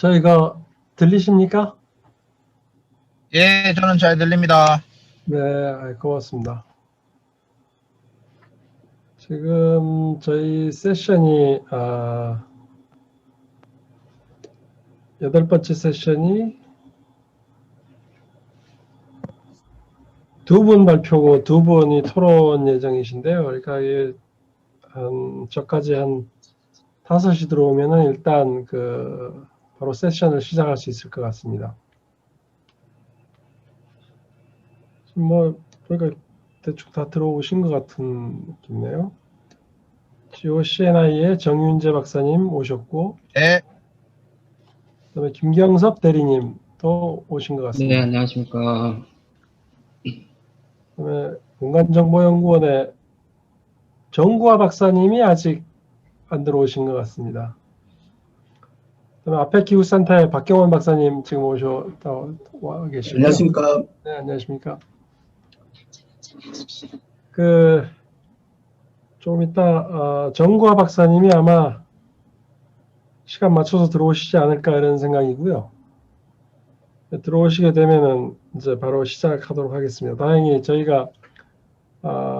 저희가 들리십니까? 예, 저는 잘 들립니다. 네, 고맙습니다. 지금 저희 세션이 8번째 세션이 2분 발표고 2분이 토론 예정이신데요. 그러니까 저까지 한 5시 들어오면은 일단 바로 세션을 시작할 수 있을 것 같습니다. 지금 그러니까 대충 다 들어오신 것 같은 느낌이네요. GOCNI의 정윤재 박사님 오셨고, 예, 그다음에 김경섭 대리님 또 오신 것 같습니다. 네, 안녕하십니까. 그다음에 공간정보연구원의 정구화 박사님이 아직 안 들어오신 것 같습니다. 그다음에 아페기후센터의 박경원 박사님 지금 와 계시고요. 안녕하십니까. 네, 안녕하십니까. 좀 이따 정구화 박사님이 아마 시간 맞춰서 들어오시지 않을까 이런 생각이고요. 들어오시게 되면은 이제 바로 시작하도록 하겠습니다. 다행히 저희가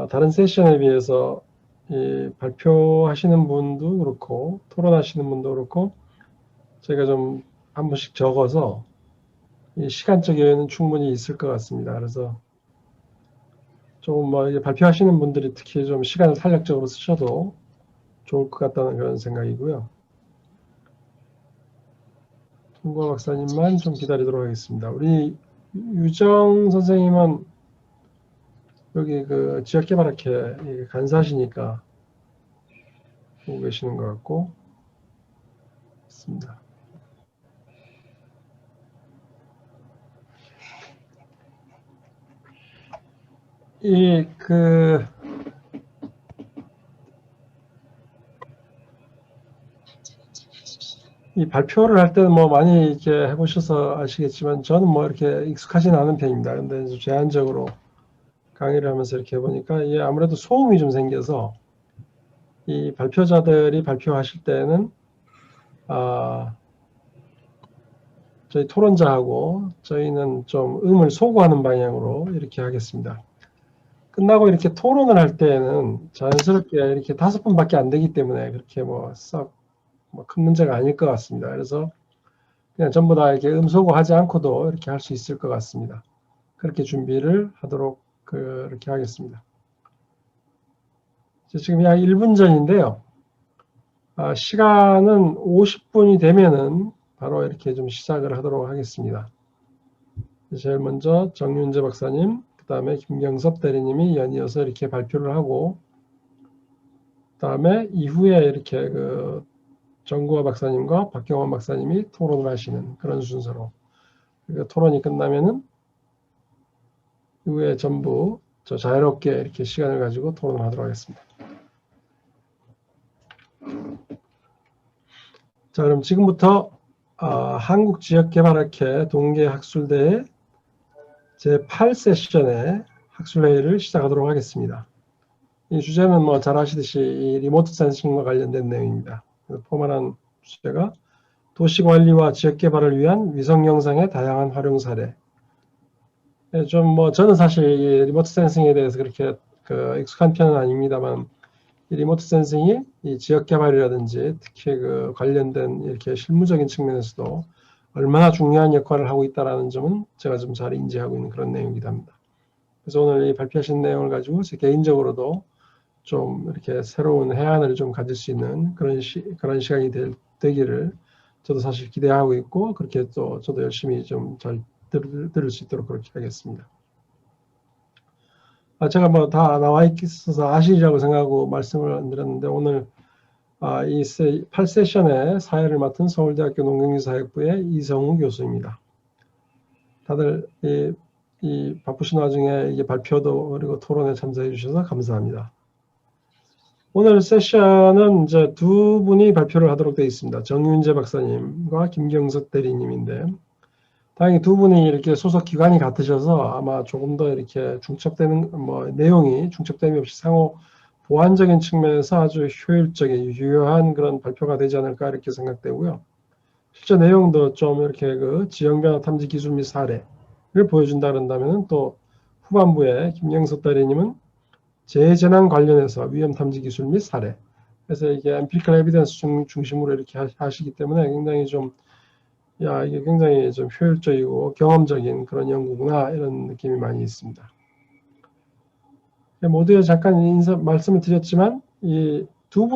다른 세션에 비해서 이 발표하시는 분도 그렇고 토론하시는 분도 그렇고 저희가 좀 한 번씩 적어서 이 시간적 여유는 충분히 있을 것 같습니다. 그래서 조금 이게 발표하시는 분들이 특히 좀 시간을 탄력적으로 쓰셔도 좋을 것 같다는 그런 생각이고요. 김구화 박사님만 좀 기다리도록 하겠습니다. 우리 유정 선생님은 여기 지역개발학회 간사시니까 보고 계시는 것 같고 있습니다. 이 발표를 할 때는 많이 이렇게 해보셔서 아시겠지만 저는 이렇게 익숙하진 않은 편입니다. 근데 제한적으로 강의를 하면서 이렇게 해보니까 이게 아무래도 소음이 좀 생겨서 이 발표자들이 발표하실 때는 저희 토론자하고 저희는 좀 음을 소구하는 방향으로 이렇게 하겠습니다. 끝나고 이렇게 토론을 할 때는 자연스럽게 이렇게 5분밖에 안 되기 때문에 그렇게 큰 문제가 아닐 것 같습니다. 그래서 그냥 전부 다 이렇게 소구하지 않고도 이렇게 할 수 있을 것 같습니다. 그렇게 준비를 하도록 그렇게 하겠습니다. 지금 약 1분 전인데요. 시간은 50분이 되면은 바로 이렇게 좀 시작을 하도록 하겠습니다. 제일 먼저 정윤재 박사님, 그 다음에 김경섭 대리님이 연이어서 이렇게 발표를 하고, 그 다음에 이후에 이렇게 정구화 박사님과 박경원 박사님이 토론을 하시는 그런 순서로. 그러니까 토론이 끝나면은 이후에 전부 자유롭게 이렇게 시간을 가지고 토론을 하도록 하겠습니다. 자, 그럼 지금부터 한국지역개발학회 동계학술대회 제8세션의 학술회의를 시작하도록 하겠습니다. 이 주제는 잘 아시듯이 이 리모트 센싱과 관련된 내용입니다. 포괄한 주제가 도시관리와 지역개발을 위한 위성영상의 다양한 활용 사례. 저는 사실 이 리모트 센싱에 대해서 그렇게 익숙한 편은 아닙니다만 이 리모트 센싱이 이 지역개발이라든지 특히 관련된 이렇게 실무적인 측면에서도 얼마나 중요한 역할을 하고 있다는 점은 제가 좀 잘 인지하고 있는 그런 내용이기도 합니다. 그래서 오늘 이 발표하신 내용을 가지고 제 개인적으로도 좀 이렇게 새로운 해안을 좀 가질 수 있는 그런 시간이 되기를 저도 사실 기대하고 있고 그렇게 또 저도 열심히 좀 잘 들을 수 있도록 그렇게 하겠습니다. 제가 다 나와 있어서 아시리라고 생각하고 말씀을 안 드렸는데 오늘 이 8세션의 사회를 맡은 서울대학교 농경사회부의 이성우 교수입니다. 다들 이 바쁘신 와중에 이게 발표도 그리고 토론에 참석해 주셔서 감사합니다. 오늘 세션은 이제 두 분이 발표를 하도록 되어 있습니다. 정윤재 박사님과 김경섭 대리님인데 다행히 두 분이 이렇게 소속 기관이 같으셔서 아마 조금 더 이렇게 내용이 중첩됨이 없이 상호 보완적인 측면에서 아주 효율적인 유효한 그런 발표가 되지 않을까 이렇게 생각되고요. 실제 내용도 좀 이렇게 그 지형 변화 탐지 기술 및 사례를 보여준다 그런다면 또 후반부에 김영석 대리님은 재재난 관련해서 위험 탐지 기술 및 사례. 그래서 이게 엠피리컬 에비던스 중심으로 이렇게 하시기 때문에 굉장히 좀, 야, 이게 굉장히 좀 효율적이고 경험적인 그런 연구구나, 이런 느낌이 많이 있습니다. 모두에 잠깐 말씀을 드렸지만, 이 두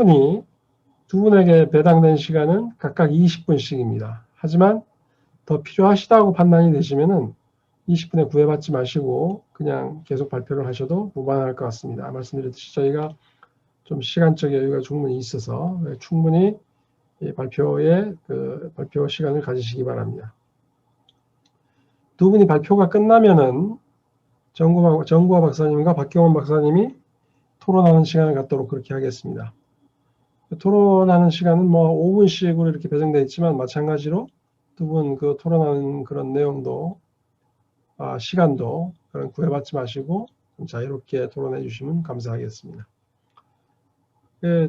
분에게 배당된 시간은 각각 20분씩입니다. 하지만 더 필요하시다고 판단이 되시면은 20분에 구애받지 마시고 그냥 계속 발표를 하셔도 무방할 것 같습니다. 말씀드렸듯이 저희가 좀 시간적 여유가 충분히 있어서 충분히 발표 시간을 가지시기 바랍니다. 두 분이 발표가 끝나면은 정구화 박사님과 박경원 박사님이 토론하는 시간을 갖도록 그렇게 하겠습니다. 토론하는 시간은 뭐 5분씩으로 이렇게 배정되어 있지만 마찬가지로 두 분 그 토론하는 그런 내용도 시간도 그런 구애받지 마시고 좀 자유롭게 토론해 주시면 감사하겠습니다.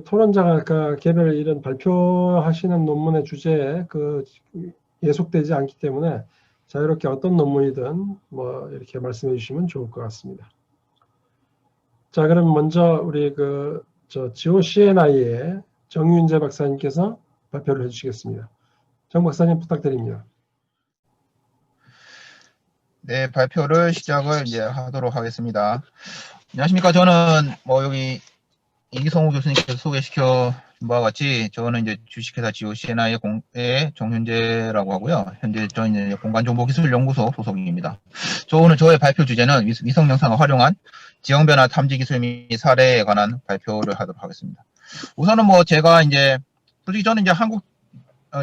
토론자가 아까 개별 이런 발표하시는 논문의 주제에 예속되지 않기 때문에 자유롭게 어떤 논문이든 뭐 이렇게 말씀해 주시면 좋을 것 같습니다. 자, 그럼 먼저 우리 GOCNI의 정윤재 박사님께서 발표를 해주시겠습니다. 정 박사님 부탁드립니다. 네, 발표를 시작을 이제 하도록 하겠습니다. 안녕하십니까. 저는 여기 이성우 교수님께서 소개시켜 준 바와 같이 저는 이제 주식회사 GOCNI의 정윤재라고 하고요. 현재 저는 이제 공간정보기술연구소 소속입니다. 오늘 저의 발표 주제는 위성 영상을 활용한 지형 변화 탐지 기술 및 사례에 관한 발표를 하도록 하겠습니다. 우선은 제가 이제 솔직히 저는 이제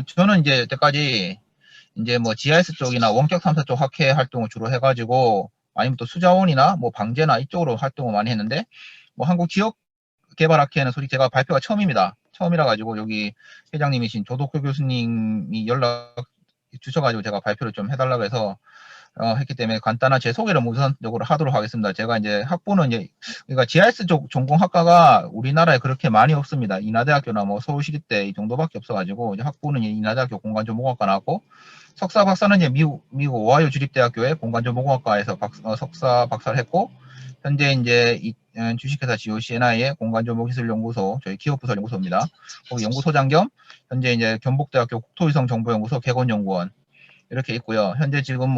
저는 이제 여태까지 이제 GIS 쪽이나 원격 탐사 쪽 학회 활동을 주로 해가지고 아니면 또 수자원이나 방제나 이쪽으로 활동을 많이 했는데 한국 지역 개발 학회는 솔직히 제가 발표가 처음입니다. 처음이라 가지고 여기 회장님이신 조덕호 교수님이 연락 주셔가지고 제가 발표를 좀 해달라고 해서 했기 때문에 간단한 제 소개를 우선적으로 하도록 하겠습니다. 제가 이제 학부는 그러니까 GIS 쪽 전공학과가 우리나라에 그렇게 많이 없습니다. 인하대학교나 서울시립대 이 정도밖에 없어가지고 이제 학부는 인하대학교 공간정보공학과 나왔고 석사 박사는 이제 미국 오하이오 주립대학교의 공간정보공학과에서 석사 박사를 했고 현재 이제 주식회사 GOCNI의 공간정보기술연구소 저희 기업부설 연구소입니다. 거기 연구소장 겸 현재 이제 경북대학교 국토위성정보연구소 객원연구원 이렇게 있고요. 현재 지금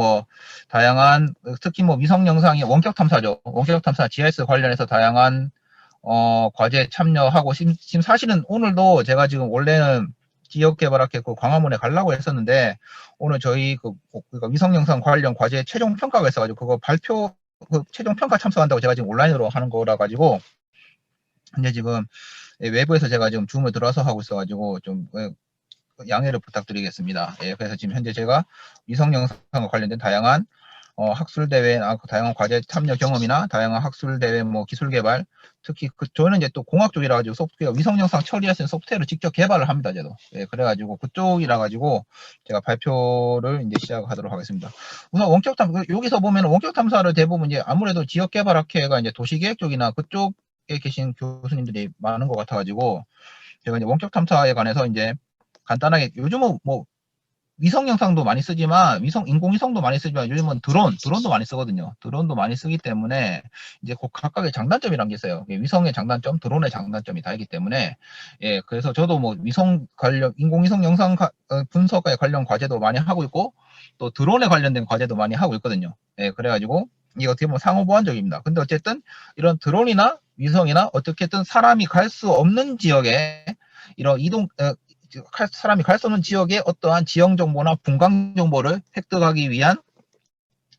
다양한 특히 위성 영상의 원격 탐사죠. 원격 탐사 GIS 관련해서 다양한 과제에 참여하고 지금 사실은 오늘도 제가 지금 원래는 지역개발학회 광화문에 가려고 했었는데 오늘 저희 그러니까 위성 영상 관련 과제 최종 평가가 있어가지고 그거 발표 최종 평가 참석한다고 제가 지금 온라인으로 하는 거라 가지고 이제 지금 외부에서 제가 지금 줌을 들어서 하고 있어가지고 좀 양해를 부탁드리겠습니다. 그래서 지금 현재 제가 위성 영상과 관련된 다양한 학술대회, 다양한 과제 참여 경험이나 다양한 학술대회, 기술 개발, 특히 저는 이제 또 공학 쪽이라 가지고 소프트웨어, 위성 영상 처리할 수 있는 소프트웨어를 직접 개발을 합니다, 저도. 그래가지고 그쪽이라 가지고 제가 발표를 이제 시작하도록 하겠습니다. 우선 여기서 보면 원격 탐사를 대부분 이제 아무래도 지역 개발학회가 이제 도시계획 쪽이나 그쪽에 계신 교수님들이 많은 것 같아가지고 제가 이제 원격 탐사에 관해서 이제 간단하게 요즘은 위성 영상도 많이 쓰지만 인공위성도 많이 쓰지만 요즘은 드론도 많이 쓰거든요. 드론도 많이 쓰기 때문에 이제 각각의 장단점이란 게 있어요. 위성의 장단점, 드론의 장단점이 다르기 때문에 그래서 저도 위성 관련 인공위성 영상 분석에 관련 과제도 많이 하고 있고 또 드론에 관련된 과제도 많이 하고 있거든요. 그래가지고 이게 어떻게 보면 상호보완적입니다. 근데 어쨌든 이런 드론이나 위성이나 어떻게든 사람이 갈 수 없는 지역에 이런 사람이 갈 수 없는 지역의 어떠한 지형 정보나 분광 정보를 획득하기 위한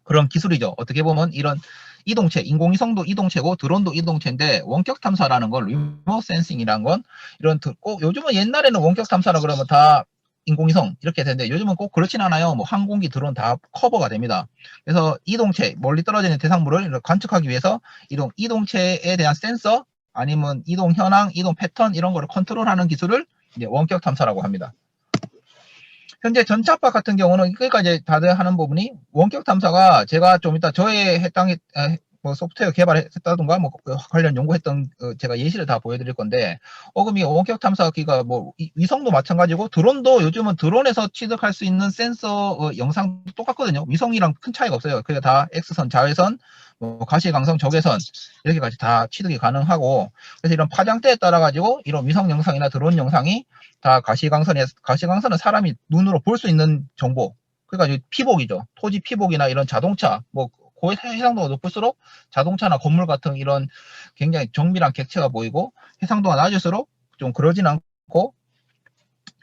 그런 기술이죠. 어떻게 보면 이런 이동체, 인공위성도 이동체고 드론도 이동체인데 원격 탐사라는 건 리모트 센싱이라는 건 꼭 요즘은 옛날에는 원격 탐사라 그러면 다 인공위성 이렇게 되는데 요즘은 꼭 그렇진 않아요. 항공기, 드론 다 커버가 됩니다. 그래서 이동체, 멀리 떨어져 있는 대상물을 관측하기 위해서 이동체에 대한 센서 아니면 이동 현황, 이동 패턴 이런 거를 컨트롤하는 기술을 이제 원격 탐사라고 합니다. 현재 전차박 같은 경우는 그러니까 이제 다들 하는 부분이 원격 탐사가 제가 좀 이따 저의 뭐 소프트웨어 개발했다던가 뭐 관련 연구했던 제가 예시를 다 보여드릴 건데 그럼 이 원격 탐사기가 뭐 위성도 마찬가지고 드론도 요즘은 드론에서 취득할 수 있는 센서 영상 똑같거든요. 위성이랑 큰 차이가 없어요. 그게 다 X선, 자외선, 뭐 가시광선, 적외선 이렇게까지 다 취득이 가능하고 그래서 이런 파장대에 따라 가지고 이런 위성 영상이나 드론 영상이 다 가시광선은 사람이 눈으로 볼 수 있는 정보. 그러니까 피복이죠. 토지 피복이나 이런 자동차, 뭐 해상도가 높을수록 자동차나 건물 같은 이런 굉장히 정밀한 객체가 보이고 해상도가 낮을수록 좀 그러진 않고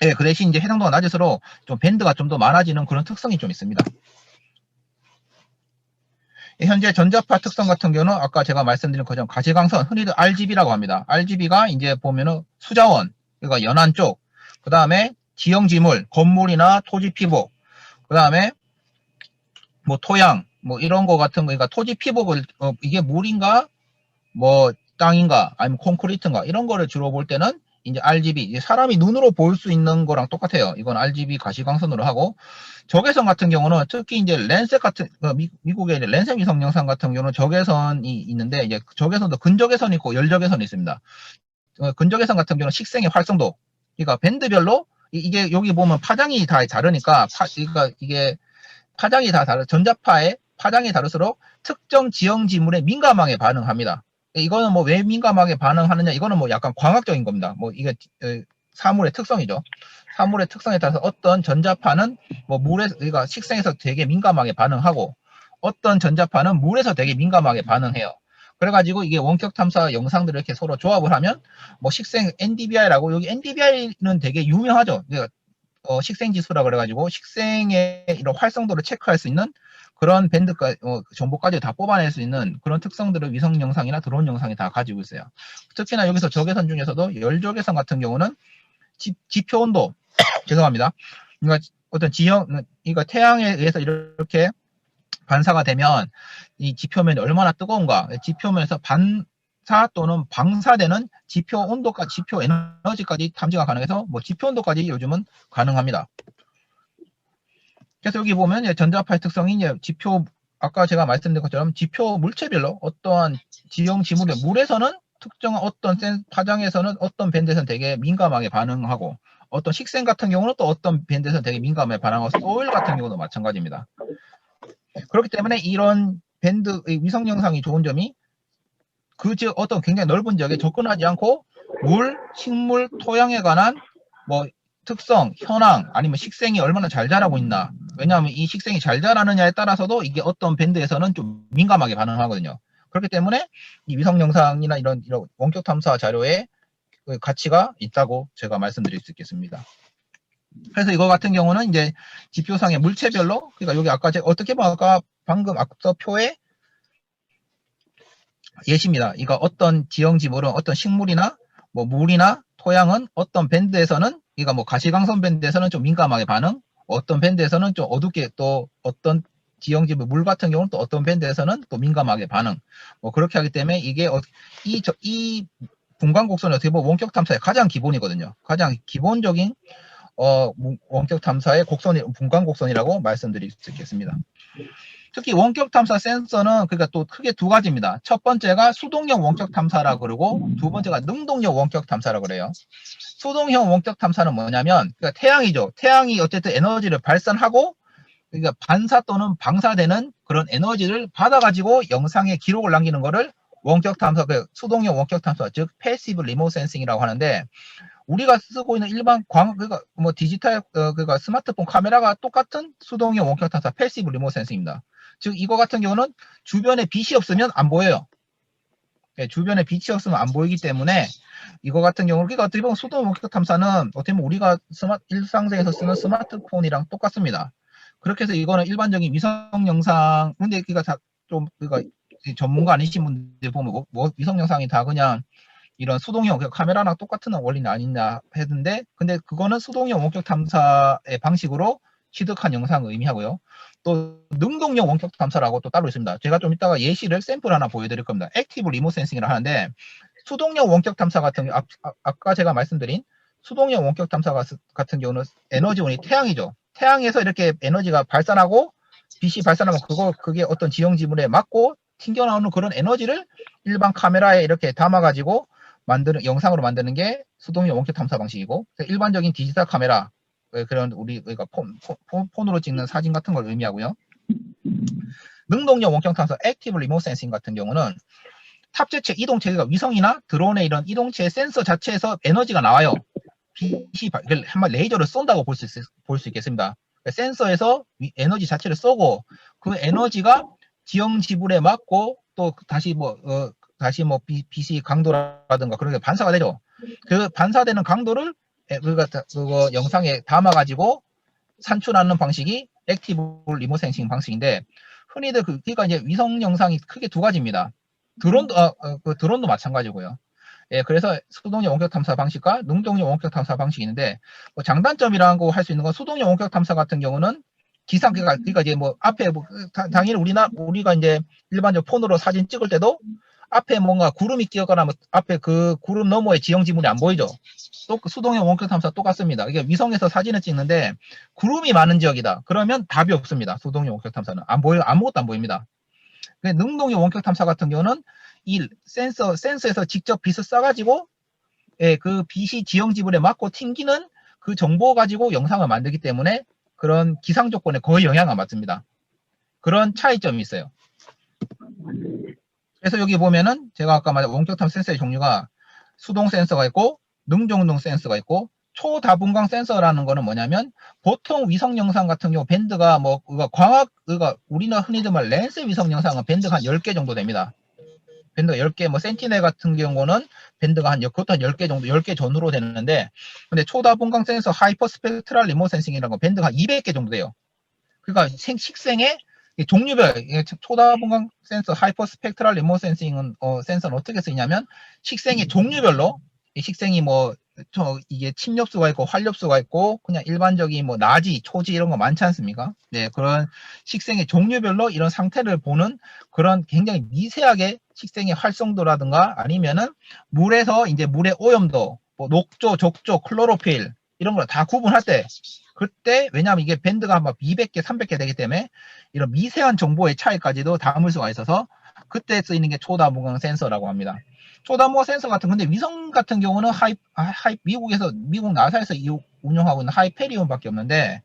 예, 그 대신 이제 해상도가 낮을수록 좀 밴드가 좀 더 많아지는 그런 특성이 좀 있습니다. 현재 전자파 특성 같은 경우는 아까 제가 말씀드린 것처럼 가시광선, 흔히들 RGB라고 합니다. RGB가 이제 보면은 수자원, 그러니까 연안 쪽, 그 다음에 지형지물, 건물이나 토지 피복, 그 다음에 뭐 토양, 뭐 이런 거 같은 거, 그러니까 토지 피복을 이게 물인가, 뭐 땅인가, 아니면 콘크리트인가 이런 거를 주로 볼 때는 이제 RGB, 이제 사람이 눈으로 볼 수 있는 거랑 똑같아요. 이건 RGB 가시광선으로 하고 적외선 같은 경우는 특히 이제 랜셋 같은 미국의 랜셋 위성 영상 같은 경우는 적외선이 있는데 이제 적외선도 근적외선이 있고 열적외선이 있습니다. 근적외선 같은 경우는 식생의 활성도, 그러니까 밴드별로 이게 여기 보면 파장이 다 다르니까 그러니까 이게 파장이 다 전자파의 파장이 다를수록 특정 지형 지물에 민감하게 반응합니다. 이거는 뭐 왜 민감하게 반응하느냐, 이거는 뭐 약간 광학적인 겁니다. 뭐 이게 사물의 특성이죠. 사물의 특성에 따라서 어떤 전자파는 뭐 물에서, 그러니까 식생에서 되게 민감하게 반응하고 어떤 전자파는 물에서 되게 민감하게 반응해요. 그래가지고 이게 원격 탐사 영상들을 이렇게 서로 조합을 하면 뭐 식생 NDVI라고, 여기 NDVI는 되게 유명하죠. 그러니까 식생지수라 그래가지고 식생의 이런 활성도를 체크할 수 있는 그런 밴드까지 정보까지 다 뽑아낼 수 있는 그런 특성들을 위성 영상이나 드론 영상이 다 가지고 있어요. 특히나 여기서 적외선 중에서도 열적외선 같은 경우는 지표 온도 죄송합니다. 그러니까 어떤 지형, 그러니까 태양에 의해서 이렇게 반사가 되면 이 지표면이 얼마나 뜨거운가, 지표면에서 반사 또는 방사되는 지표 온도까지, 지표 에너지까지 탐지가 가능해서 뭐 지표 온도까지 요즘은 가능합니다. 그래서 여기 보면 전자파의 특성이 이제 지표, 아까 제가 말씀드린 것처럼 지표 물체별로 어떠한 지형 지물의 물에서는 특정한 어떤 파장에서는 어떤 밴드에서는 되게 민감하게 반응하고 어떤 식생 같은 경우는 또 어떤 밴드에서는 되게 민감하게 반응하고 소일 같은 경우도 마찬가지입니다. 그렇기 때문에 이런 밴드 위성 영상이 좋은 점이 그 지역 어떤 굉장히 넓은 지역에 접근하지 않고 물, 식물, 토양에 관한 뭐 특성, 현황, 아니면 식생이 얼마나 잘 자라고 있나. 왜냐하면 이 식생이 잘 자라느냐에 따라서도 이게 어떤 밴드에서는 좀 민감하게 반응하거든요. 그렇기 때문에 이 위성 영상이나 이런 원격 탐사 자료에 가치가 있다고 제가 말씀드릴 수 있겠습니다. 그래서 이거 같은 경우는 이제 지표상의 물체별로, 그러니까 여기 아까 제가 어떻게 보면 아까 방금 앞서 표에 예시입니다. 이거 어떤 지형지물은 어떤 식물이나 뭐 물이나 토양은 어떤 밴드에서는, 그러니까 뭐 가시광선 밴드에서는 좀 민감하게 반응, 어떤 밴드에서는 좀 어둡게, 또 어떤 지형지물 물 같은 경우는 또 어떤 밴드에서는 또 민감하게 반응. 뭐 그렇게 하기 때문에 이게 이 분광곡선이 어떻게 보면 원격 탐사의 가장 기본이거든요. 가장 기본적인 원격 탐사의 곡선이 분광곡선이라고 말씀드릴 수 있겠습니다. 특히 원격 탐사 센서는 그러니까 또 크게 두 가지입니다. 첫 번째가 수동형 원격 탐사라 그러고 두 번째가 능동형 원격 탐사라 그래요. 수동형 원격 탐사는 뭐냐면 그러니까 태양이죠. 태양이 어쨌든 에너지를 발산하고 그러니까 반사 또는 방사되는 그런 에너지를 받아가지고 영상에 기록을 남기는 거를 원격 탐사, 수동형 원격 탐사, 즉 패시브 리모트 센싱이라고 하는데, 우리가 쓰고 있는 일반 그러니까 뭐 디지털 그러니까 스마트폰 카메라가 똑같은 수동형 원격 탐사 패시브 리모트 센싱입니다. 즉 이거 같은 경우는 주변에 빛이 없으면 안 보여요. 네, 주변에 빛이 없으면 안 보이기 때문에 이거 같은 경우는, 그러니까 어떻게 보면 수동 원격 탐사는 어떻게 보면 우리가 일상생에서 쓰는 스마트폰이랑 똑같습니다. 그렇게 해서 이거는 일반적인 위성 영상, 근데 그러니까 다 좀 그러니까 전문가 아니신 분들 보면 뭐 위성 영상이 다 그냥 이런 수동형 카메라랑 똑같은 원리는 아니냐 했는데, 근데 그거는 수동형 원격 탐사의 방식으로 취득한 영상을 의미하고요. 또 능동형 원격 탐사라고 또 따로 있습니다. 제가 좀 이따가 예시를 샘플 하나 보여드릴 겁니다. 액티브 리모트 센싱이라 하는데, 수동형 원격 탐사 같은 경우 아까 제가 말씀드린 수동형 원격 탐사 같은 경우는 에너지원이 태양이죠. 태양에서 이렇게 에너지가 발산하고 빛이 발산하면 그게 어떤 지형 지물에 맞고 튕겨나오는 그런 에너지를 일반 카메라에 이렇게 담아가지고 영상으로 만드는 게 수동용 원격 탐사 방식이고, 일반적인 디지털 카메라, 그런 우리가 폰으로 찍는 사진 같은 걸 의미하고요. 능동용 원격 탐사 액티브 리모트 센싱 같은 경우는 탑재체 이동체가 위성이나 드론의 이런 이동체의 센서 자체에서 에너지가 나와요. 빛이 한번 레이저를 쏜다고 볼 수 있겠습니다. 센서에서 에너지 자체를 쏘고 그 에너지가 지형 지불에 맞고 또 다시 빛이 강도라든가 그런 게 반사가 되죠. 그 반사되는 강도를 그거 영상에 담아가지고 산출하는 방식이 액티브 리모트 센싱 방식인데, 흔히들 그러니까 이제 위성 영상이 크게 두 가지입니다. 드론도 마찬가지고요. 예, 그래서 수동용 원격 탐사 방식과 능동용 원격 탐사 방식이 있는데, 뭐 장단점이라고 할 수 있는 건 수동용 원격 탐사 같은 경우는 그러니까 이제 뭐 앞에 당연히 우리가 이제 일반적 폰으로 사진 찍을 때도 앞에 뭔가 구름이 끼거나 앞에 그 구름 너머에 지형 지물이 안 보이죠. 또 수동용 원격 탐사 똑같습니다. 이게 위성에서 사진을 찍는데 구름이 많은 지역이다. 그러면 답이 없습니다. 수동용 원격 탐사는 안 보여요. 아무것도 안 보입니다. 능동용 원격 탐사 같은 경우는 이 센서에서 직접 빛을 쏴가지고, 예, 그 빛이 지형 지물에 맞고 튕기는 그 정보 가지고 영상을 만들기 때문에 그런 기상 조건에 거의 영향을 안 받습니다. 그런 차이점이 있어요. 그래서 여기 보면은 제가 아까 말한 원격 탐사 센서의 종류가 수동 센서가 있고 능동용 센서가 있고, 초다분광 센서라는 거는 뭐냐면 보통 위성 영상 같은 경우 밴드가 우리나 흔히들 말 렌스 위성 영상은 밴드가 한 10개 정도 됩니다. 밴드가 10개, 뭐 센티넬 같은 경우는 밴드가 그것도 한 10개 정도, 10개 전후로 되는데, 근데 초다분광 센서 하이퍼 스펙트럴 리모트 센싱이라는 건 밴드가 한 200개 정도 돼요. 그러니까 식생의 종류별, 초다분광 센서 하이퍼 스펙트럴 리모트 센싱은 센서는 어떻게 쓰이냐면 식생의 종류별로, 식생이 이게 침엽수가 있고 활엽수가 있고 그냥 일반적인 나지, 초지 이런 거 많지 않습니까? 네, 그런 식생의 종류별로 이런 상태를 보는 그런 굉장히 미세하게 식생의 활성도라든가 아니면은 물에서 이제 물의 오염도, 녹조, 적조, 클로로필 이런 걸 다 구분할 때, 그때 왜냐하면 이게 밴드가 막 200개, 300개 되기 때문에 이런 미세한 정보의 차이까지도 담을 수가 있어서 그때 쓰이는 게 초다분광 센서라고 합니다. 초다분광 센서 근데 위성 같은 경우는 미국 나사에서 운영하고 있는 하이페리온밖에 없는데,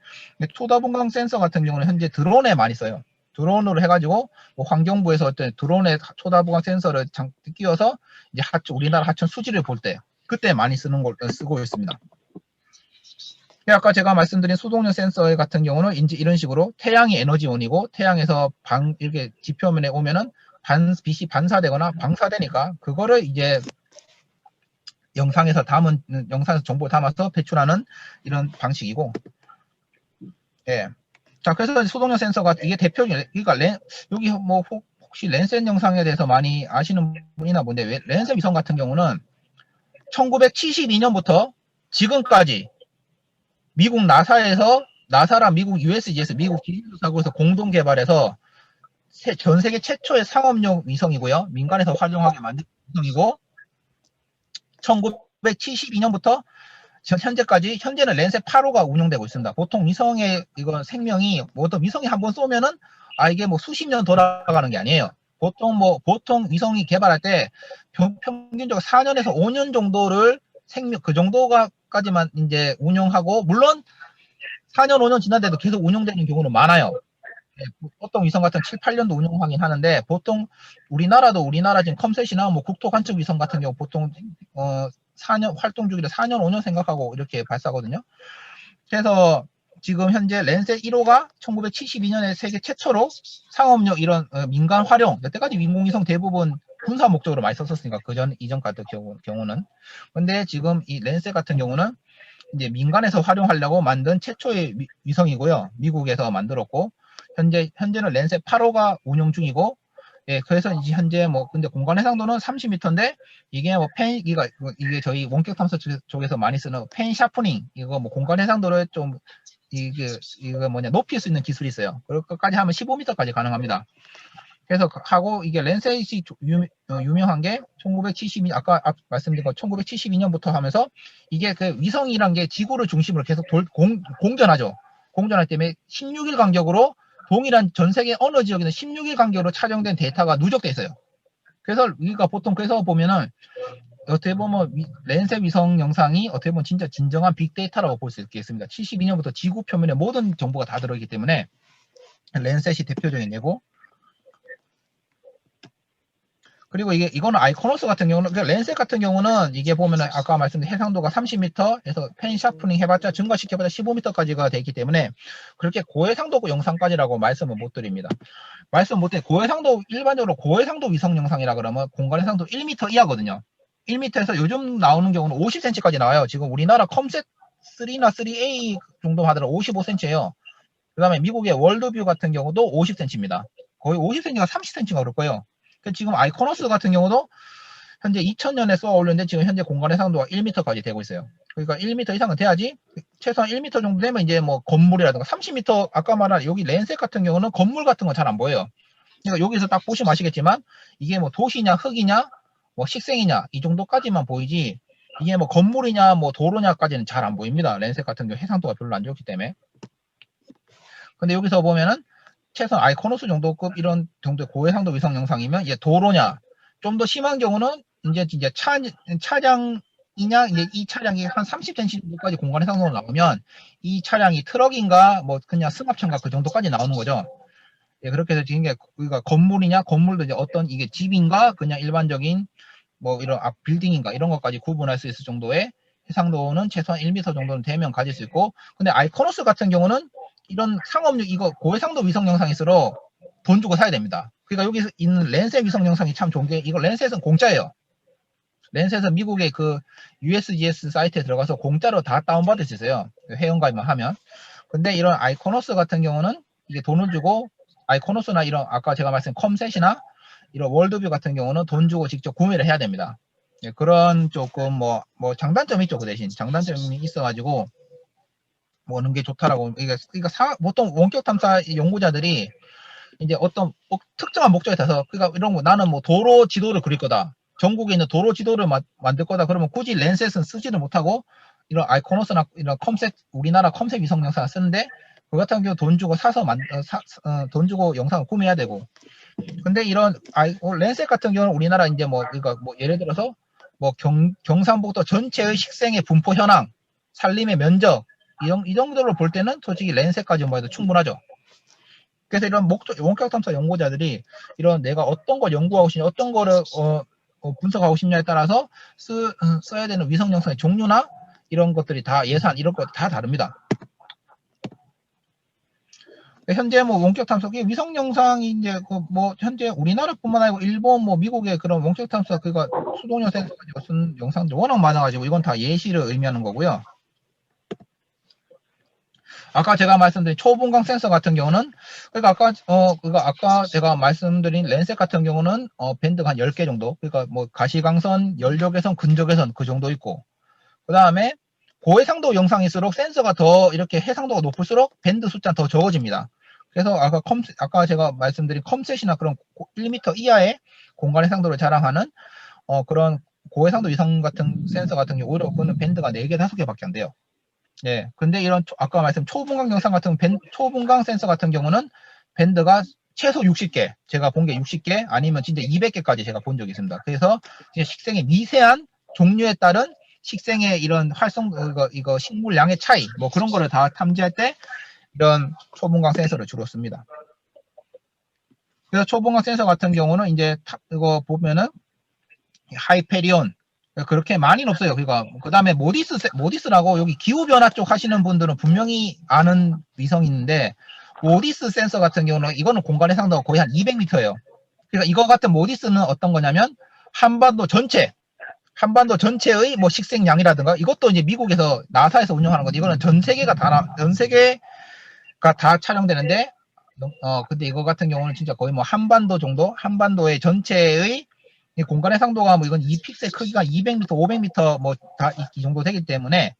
초다분광 센서 같은 경우는 현재 드론에 많이 써요. 드론으로 해가지고 환경부에서 어떤 드론에 초다분광 센서를 끼워서 이제 우리나라 하천 수지를 볼 때 그때 많이 쓰고 있습니다. 아까 제가 말씀드린 수동용 센서 같은 경우는 이제 이런 식으로 태양이 에너지원이고 태양에서 이렇게 지표면에 오면은 빛이 반사되거나 방사되니까 그거를 이제 영상에서 정보를 담아서 배출하는 이런 방식이고, 예. 자, 그래서 수동용 센서가 이게 그러니까 여기 혹시 랜센 영상에 대해서 많이 아시는 분이나 본데, 랜센 위성 같은 경우는 1972년부터 지금까지 미국 나사랑 미국 USGS, 미국 기술사고에서 공동 개발해서 전 세계 최초의 상업용 위성이고요. 민간에서 활용하게 만든 위성이고, 1972년부터 현재는 랜셋 8호가 운영되고 있습니다. 보통 위성의 생명이 위성이 한번 쏘면은 이게 수십 년 돌아가는 게 아니에요. 보통 위성이 개발할 때 평균적으로 4년에서 5년 정도를 그 정도까지만 이제 운영하고, 물론 4년, 5년 지났는데도 계속 운영되는 경우는 많아요. 보통 위성 같은 7, 8년도 운영하긴 하는데, 보통 우리나라 지금 컴셋이나 국토 관측 위성 같은 경우 보통 4년 활동 주기를 4년, 5년 생각하고 이렇게 발사하거든요. 그래서 지금 현재 랜셋 1호가 1972년에 세계 최초로 상업용 이런 민간 활용, 여태까지 인공위성 대부분 군사 목적으로 많이 썼었으니까 이전 같은 경우는. 근데 지금 이 랜셋 같은 경우는 이제 민간에서 활용하려고 만든 최초의 위성이고요. 미국에서 만들었고, 현재는 랜셋 8호가 운용 중이고, 예, 그래서 이제 현재 근데 공간 해상도는 30m인데, 이게 이게 저희 원격 탐사 쪽에서 많이 쓰는 펜 샤프닝, 공간 해상도를 좀, 높일 수 있는 기술이 있어요. 그것까지 하면 15m까지 가능합니다. 그래서 이게 랜셋이 유명한 게 아까 말씀드린 거 1972년부터 하면서, 이게 그 위성이란 게 지구를 중심으로 계속 공전하죠. 공전할 때문에 16일 간격으로 동일한 전 세계 어느 지역에는 16일 간격으로 촬영된 데이터가 누적돼 있어요. 그래서 우리가 보통 그래서 보면은 어떻게 보면 랜셋 위성 영상이 어떻게 보면 진짜 진정한 빅데이터라고 볼 수 있겠습니다. 72년부터 지구 표면에 모든 정보가 다 들어있기 때문에 랜셋이 대표적인 예고. 그리고 이거는 아이코노스 같은 경우는, 그러니까 랜셋 같은 경우는 이게 보면은 아까 말씀드린 해상도가 30m에서 펜 샤프닝 해봤자 증가시켜봤자 15m까지가 되기 때문에 그렇게 고해상도 영상까지라고 말씀을 못 드립니다. 말씀 못해. 고해상도, 일반적으로 고해상도 위성 영상이라 그러면 공간 해상도 1m 이하거든요. 1m에서 요즘 나오는 경우는 50cm까지 나와요. 지금 우리나라 컴셋 3나 3A 정도 하더라도 55cm예요. 그 다음에 미국의 월드뷰 같은 경우도 50cm입니다. 거의 50cm가 30cm가 그럴 거예요. 지금 아이코노스 같은 경우도 현재 2000년에 쏘아 올렸는데 지금 현재 공간 해상도가 1m까지 되고 있어요. 그러니까 1m 이상은 돼야지, 최소한 1m 정도 되면 이제 뭐 건물이라든가 30m, 아까 말한 여기 랜셋 같은 경우는 건물 같은 건 잘 안 보여요. 그러니까 여기서 딱 보시면 아시겠지만 이게 뭐 도시냐 흙이냐 뭐 식생이냐 이 정도까지만 보이지 이게 뭐 건물이냐 뭐 도로냐까지는 잘 안 보입니다. 랜셋 같은 경우 해상도가 별로 안 좋기 때문에. 근데 여기서 보면은 최소한 아이코노스 정도급 이런 정도의 고해상도 위성 영상이면 이제 도로냐, 좀 더 심한 경우는 이제 차량이냐, 이제 이 차량이 한 30cm 정도까지 공간 해상도로 나오면 이 차량이 트럭인가 뭐 그냥 승합차인가 그 정도까지 나오는 거죠. 예, 그렇게 해서 지금 우리가 건물이냐, 건물도 이제 어떤 이게 집인가 그냥 일반적인 뭐 이런 앞 빌딩인가 이런 것까지 구분할 수 있을 정도의 해상도는 최소한 1m 정도는 되면 가질 수 있고, 근데 아이코노스 같은 경우는 이런 상업용 이거 고해상도 위성 영상일수록 돈 주고 사야 됩니다. 그러니까 여기 있는 랜셋 위성 영상이 참 좋은 게 이거 랜셋은 공짜예요. 랜셋은 미국의 그 USGS 사이트에 들어가서 공짜로 다 다운받을 수 있어요. 회원가입만 하면. 근데 이런 아이코노스 같은 경우는 이게 돈을 주고, 아이코노스나 이런 아까 제가 말씀드린 컴셋이나 이런 월드뷰 같은 경우는 돈 주고 직접 구매를 해야 됩니다. 예, 그런 조금 뭐 장단점이 있죠. 그 대신 장단점이 있어가지고 뭐는 게 좋다라고. 보통 원격 탐사 연구자들이 이제 어떤 특정한 목적에 따라서, 그러니까 이런 거 나는 뭐 도로 지도를 그릴 거다, 전국에 있는 도로 지도를 만들 거다, 그러면 굳이 랜셋은 쓰지를 못하고 이런 아이코노스나 이런 컴셋, 우리나라 컴셋 위성 영상을 쓰는데 그 같은 경우 돈 주고 사서 돈 주고 영상을 구매해야 되고. 근데 이런 랜셋 같은 경우는 우리나라 이제 그러니까 예를 들어서 경상북도 전체의 식생의 분포 현황, 산림의 면적 이 정도로 볼 때는 솔직히 랜셋까지만 해도 충분하죠. 그래서 이런 원격 탐사 연구자들이 이런 내가 어떤 걸 연구하고 싶냐, 어떤 거를 분석하고 싶냐에 따라서 써야 되는 위성 영상의 종류나 이런 것들이 다 예산 이런 거 다 다릅니다. 현재 원격 탐사기 위성 영상이 이제 현재 우리나라뿐만 아니고 일본 미국의 그런 원격 탐사 그가 수동용 센서 가지고 쓴 영상들 워낙 많아가지고 이건 다 예시를 의미하는 거고요. 아까 제가 말씀드린 초분광 센서 같은 경우는 아까 제가 말씀드린 랜셋 같은 경우는 밴드가 한 10개 정도, 그러니까 가시광선, 연료개선, 근적외선 그 정도 있고, 그 다음에 고해상도 영상일수록 센서가 더 이렇게 해상도가 높을수록 밴드 숫자는 더 적어집니다. 그래서 아까 제가 말씀드린 컴셋이나 그런 1m 이하의 공간 해상도를 자랑하는 그런 고해상도 위성 같은 센서 같은 경우 오히려 그거는 밴드가 4개, 5개밖에 안 돼요. 예, 근데 이런 아까 말씀 초분광 영상 같은 초분광 센서 같은 경우는 밴드가 최소 60개, 제가 본 게 60개 아니면 진짜 200개까지 제가 본 적이 있습니다. 그래서 식생의 미세한 종류에 따른 식생의 이런 활성 이거 식물량의 차이 그런 거를 다 탐지할 때 이런 초분광 센서를 주로 씁니다. 그래서 초분광 센서 같은 경우는 이제 이거 보면은 하이페리온 그렇게 많이는 없어요. 그러니까 그 다음에 모디스라고 여기 기후변화 쪽 하시는 분들은 분명히 아는 위성이 있는데, 모디스 센서 같은 경우는 이거는 공간 해상도가 거의 한 200m예요. 그러니까 이거 같은 모디스는 어떤 거냐면 한반도 전체의 식생량이라든가 이것도 이제 미국에서 나사에서 운영하는 건데 이거는 전 세계가 다 촬영되는데 근데 이거 같은 경우는 진짜 거의 한반도 정도, 한반도의 전체의 공간 해상도가 이건 2픽셀 크기가 200m, 500m 다 이 정도 되기 때문에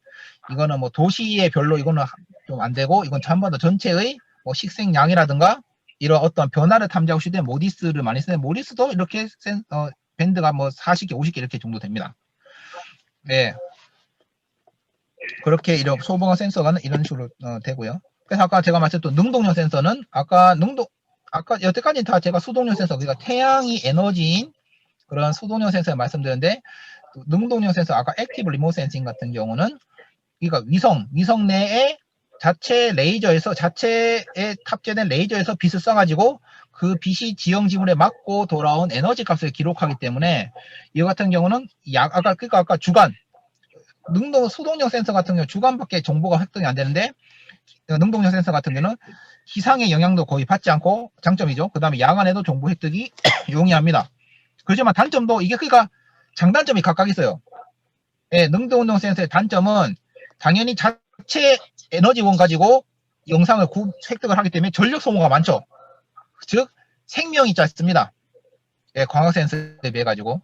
이거는 도시에 별로 이거는 좀 안 되고, 이건 한반도 전체의 식생량이라든가 이런 어떤 변화를 탐지하고 싶을 때 모디스를 많이 쓰는데, 모디스도 이렇게 밴드가 40개, 50개 이렇게 정도 됩니다. 네. 그렇게 이런 소분광 센서가 이런 식으로 되고요. 그래서 아까 제가 말씀드렸던 능동용 센서는 아까 여태까지 다 제가 수동용 센서, 그러니까 태양이 에너지인 그런 수동용 센서 말씀드렸는데, 능동용 센서 아까 액티브 리모트 센싱 같은 경우는 그러니까 위성 내에 자체에 탑재된 레이저에서 빛을 쏴가지고 그 빛이 지형 지물에 맞고 돌아온 에너지 값을 기록하기 때문에 이 같은 경우는 아까 주간 수동용 센서 같은 경우 주간밖에 정보가 획득이 안 되는데, 능동용 센서 같은 경우는 기상의 영향도 거의 받지 않고 장점이죠. 그 다음에 야간에도 정보 획득이 용이합니다. 그렇지만 단점도 이게 그러니까 장단점이 각각 있어요. 예, 능동용 센서의 단점은 당연히 자체 에너지원 가지고 영상을 획득을 하기 때문에 전력 소모가 많죠. 즉 생명이 짧습니다. 예, 광학 센서에 비해 가지고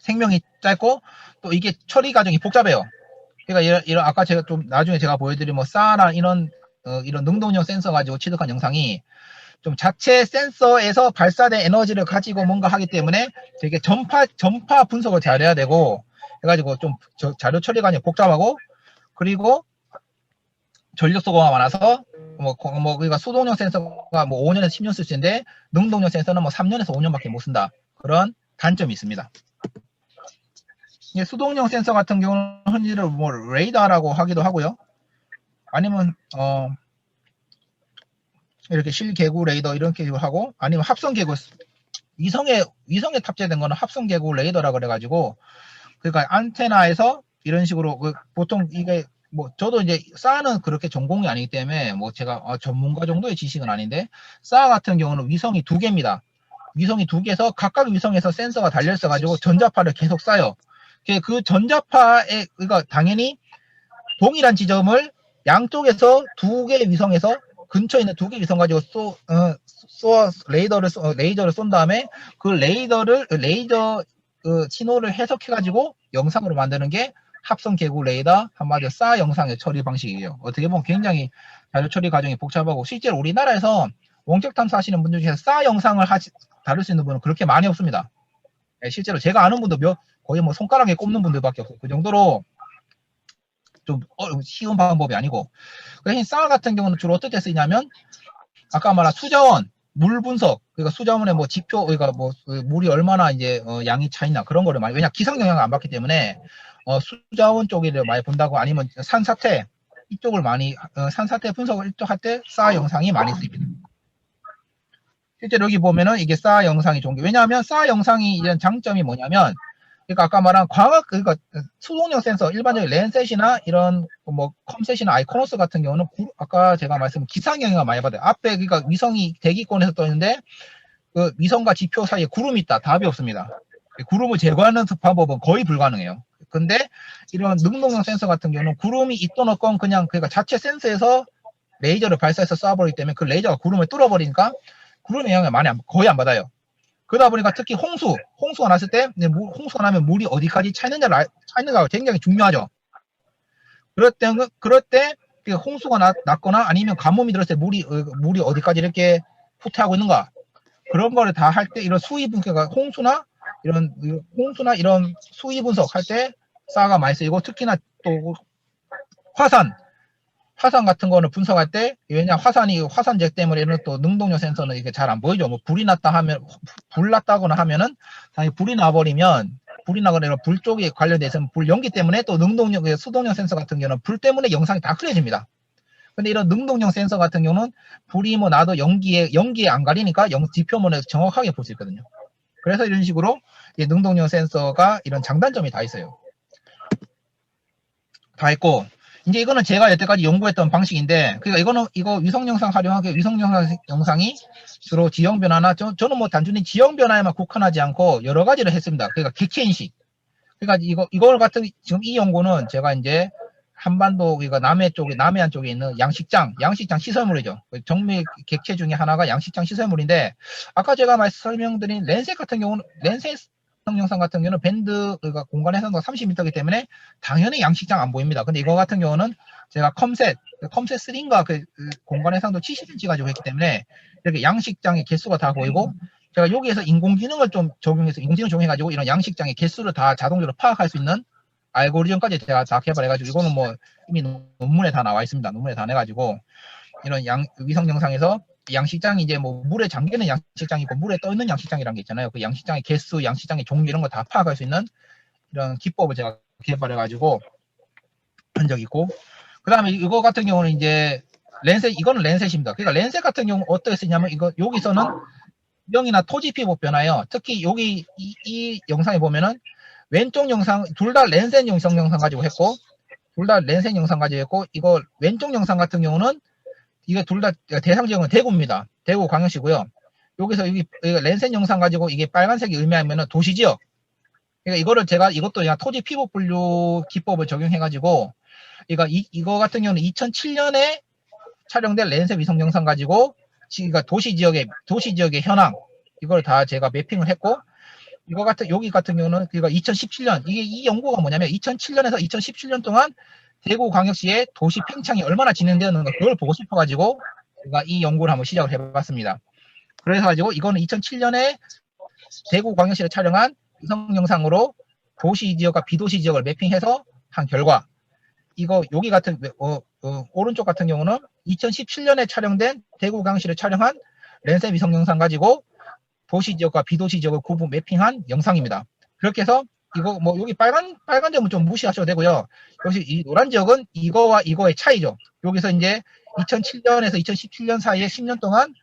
생명이 짧고 또 이게 처리 과정이 복잡해요. 그러니까 이런 아까 제가 좀 나중에 제가 보여드린 뭐 싸나 이런 능동용 센서 가지고 취득한 영상이 좀 자체 센서에서 발사된 에너지를 가지고 뭔가 하기 때문에 되게 전파 분석을 잘해야 되고 해가지고 좀 자료 처리 과정이 복잡하고, 그리고 전력 소모가 많아서 그러니까 수동용 센서가 뭐 5년에서 10년 쓸 수 있는데 능동용 센서는 뭐 3년에서 5년밖에 못 쓴다. 그런 단점이 있습니다. 수동용 센서 같은 경우는 흔히들 뭐 레이더라고 하기도 하고요. 아니면 이렇게 실개구 레이더 이렇게 하고, 아니면 합성개구, 위성에 탑재된 거는 합성개구 레이더라 그래가지고, 그러니까 안테나에서 이런 식으로 보통 이게 뭐 저도 이제 싸는 그렇게 전공이 아니기 때문에 뭐 제가 전문가 정도의 지식은 아닌데, 싸 같은 경우는 위성이 2개입니다. 위성이 2개에서 각각 위성에서 센서가 달려 있어 가지고 전자파를 계속 쏴요. 그 전자파에 그러니까 당연히 동일한 지점을 양쪽에서 2개의 위성에서 근처에 있는 2개 위성 가지고 레이저를 쏜 다음에 그 레이저 신호를 해석해 가지고 영상으로 만드는 게 합성 개구 레이더, 한마디로 싸 영상의 처리 방식이에요. 어떻게 보면 굉장히 자료 처리 과정이 복잡하고, 실제로 우리나라에서 원격 탐사하시는 분들 중에서 싸 영상을 다룰 수 있는 분은 그렇게 많이 없습니다. 실제로 제가 아는 분도 거의 뭐 손가락에 꼽는 분들밖에 없어요. 그 정도로 좀 쉬운 방법이 아니고. 그래서 싸 같은 경우는 주로 어떻게 쓰이냐면 아까 말한 수자원, 물 분석, 그러니까 수자원의 뭐 지표, 그러니까 뭐 물이 얼마나 이제 양이 차 있나 그런 거를 많이, 왜냐 기상 영향을 안 받기 때문에 수자원 쪽을 많이 본다고, 아니면 산사태 이쪽을 많이 산사태 분석을 할 때 싸 영상이 많이 쓰입니다. 실제로 여기 보면은 이게 싸 영상이 좋은 게, 왜냐하면 싸 영상이 이런 장점이 뭐냐면, 그러니까 아까 말한 그러니까 수동용 센서 일반적인 랜셋이나 이런 뭐 컴셋이나 아이코노스 같은 경우는 아까 제가 말씀드린 기상 영향을 많이 받아요. 앞에 그러니까 위성이 대기권에서 떠 있는데 그 위성과 지표 사이에 구름이 있다. 답이 없습니다. 구름을 제거하는 방법은 거의 불가능해요. 근데 이런 능동용 센서 같은 경우는 구름이 있던 없건 그냥 그러니까 자체 센서에서 레이저를 발사해서 쏴버리기 때문에 그 레이저가 구름을 뚫어버리니까 구름의 영향을 거의 안 받아요. 그러다 보니까 특히 홍수가 났을 때, 홍수가 나면 물이 어디까지 차 있는가가 굉장히 중요하죠. 그럴 때 홍수가 났거나 아니면 가뭄이 들었을 때 물이 어디까지 이렇게 후퇴하고 있는가, 그런 거를 다 할 때 이런 수위 분석가 홍수나 이런 수위 분석할 때 싸가 많이 쓰이고, 특히나 또 화산 같은 거는 분석할 때, 왜냐 화산재 때문에 이런 또 능동용 센서는 이게 잘 안 보이죠. 뭐 불 났다거나 하면은 당연히 불이 나거나 불 쪽에 관련돼 있으면 불 연기 때문에 또 수동용 센서 같은 경우는 불 때문에 영상이 다 흐려집니다. 근데 이런 능동용 센서 같은 경우는 불이 뭐 나도 연기에 안 가리니까 지표면에 정확하게 볼 수 있거든요. 그래서 이런 식으로 능동용 센서가 이런 장단점이 다 있어요. 다 있고, 이제 이거는 제가 여태까지 연구했던 방식인데, 그러니까 이거 위성 영상 활용하기, 위성 영상이 주로 지형 변화나, 저는 뭐 단순히 지형 변화에만 국한하지 않고 여러 가지를 했습니다. 그러니까 객체 인식. 그러니까 이걸 같은, 지금 이 연구는 제가 이제 한반도, 그러니까 남해안 쪽에 있는 양식장 시설물이죠. 정밀 객체 중에 하나가 양식장 시설물인데, 아까 제가 설명드린 랜셋 같은 경우는, 랜셋 영상 같은 경우는 밴드, 그러니까 공간 해상도가 30m이기 때문에 당연히 양식장 안 보입니다. 근데 이거 같은 경우는 제가 컴셋 3인가 그 공간 해상도 70cm 가지고 했기 때문에 이렇게 양식장의 개수가 다 보이고, 제가 여기에서 인공지능을 좀 적용해가지고 이런 양식장의 개수를 다 자동적으로 파악할 수 있는 알고리즘까지 제가 다 개발해가지고, 이거는 뭐 이미 논문에 다 나와 있습니다. 논문에 다 내가지고 이런 위성 영상에서 양식장이 이제 뭐 물에 잠기는 양식장이 있고 물에 떠 있는 양식장이라는 게 있잖아요. 그 양식장의 개수, 양식장의 종류 이런 거 다 파악할 수 있는 이런 기법을 제가 개발해 가지고 한 적이 있고, 그다음에 이거 같은 경우는 이제 렌셋, 이거는 렌셋입니다. 그러니까 렌셋 같은 경우 어떻게 쓰냐면 이거 여기서는 영이나 토지 피복 변화요. 특히 여기 이 영상에 보면은 왼쪽 영상 둘 다 렌셋 영상 가지고 했고, 둘 다 렌셋 영상 가지고 했고, 이거 왼쪽 영상 같은 경우는 이게 둘 다 대상 지역은 대구입니다. 대구 광역시고요. 여기서 여기 렌셋 영상 가지고 이게 빨간색이 의미하면은 도시 지역. 그러니까 이거를 제가 이것도 그냥 토지 피복 분류 기법을 적용해 가지고 이거 같은 경우는 2007년에 촬영된 렌셋 위성 영상 가지고 그러니까 도시 지역의 현황 이걸 다 제가 매핑을 했고, 여기 같은 경우는 그러니까 2017년 이 연구가 뭐냐면 2007년에서 2017년 동안 대구 광역시의 도시 팽창이 얼마나 진행되었는가 그걸 보고 싶어가지고 제가 이 연구를 한번 시작을 해봤습니다. 그래서 가지고 이거는 2007년에 대구 광역시를 촬영한 위성 영상으로 도시 지역과 비도시 지역을 매핑해서 한 결과, 이거 여기 같은 오른쪽 같은 경우는 2017년에 촬영된 대구 광역시를 촬영한 렌셋 위성 영상 가지고 도시 지역과 비도시 지역을 구분 매핑한 영상입니다. 그렇게 해서 이거 뭐 여기 빨간 점은 좀 무시하셔도 되고요. 역시 이 노란 지역은 이거와 이거의 차이죠. 여기서 이제 2007년에서 2017년 사이에 10년 동안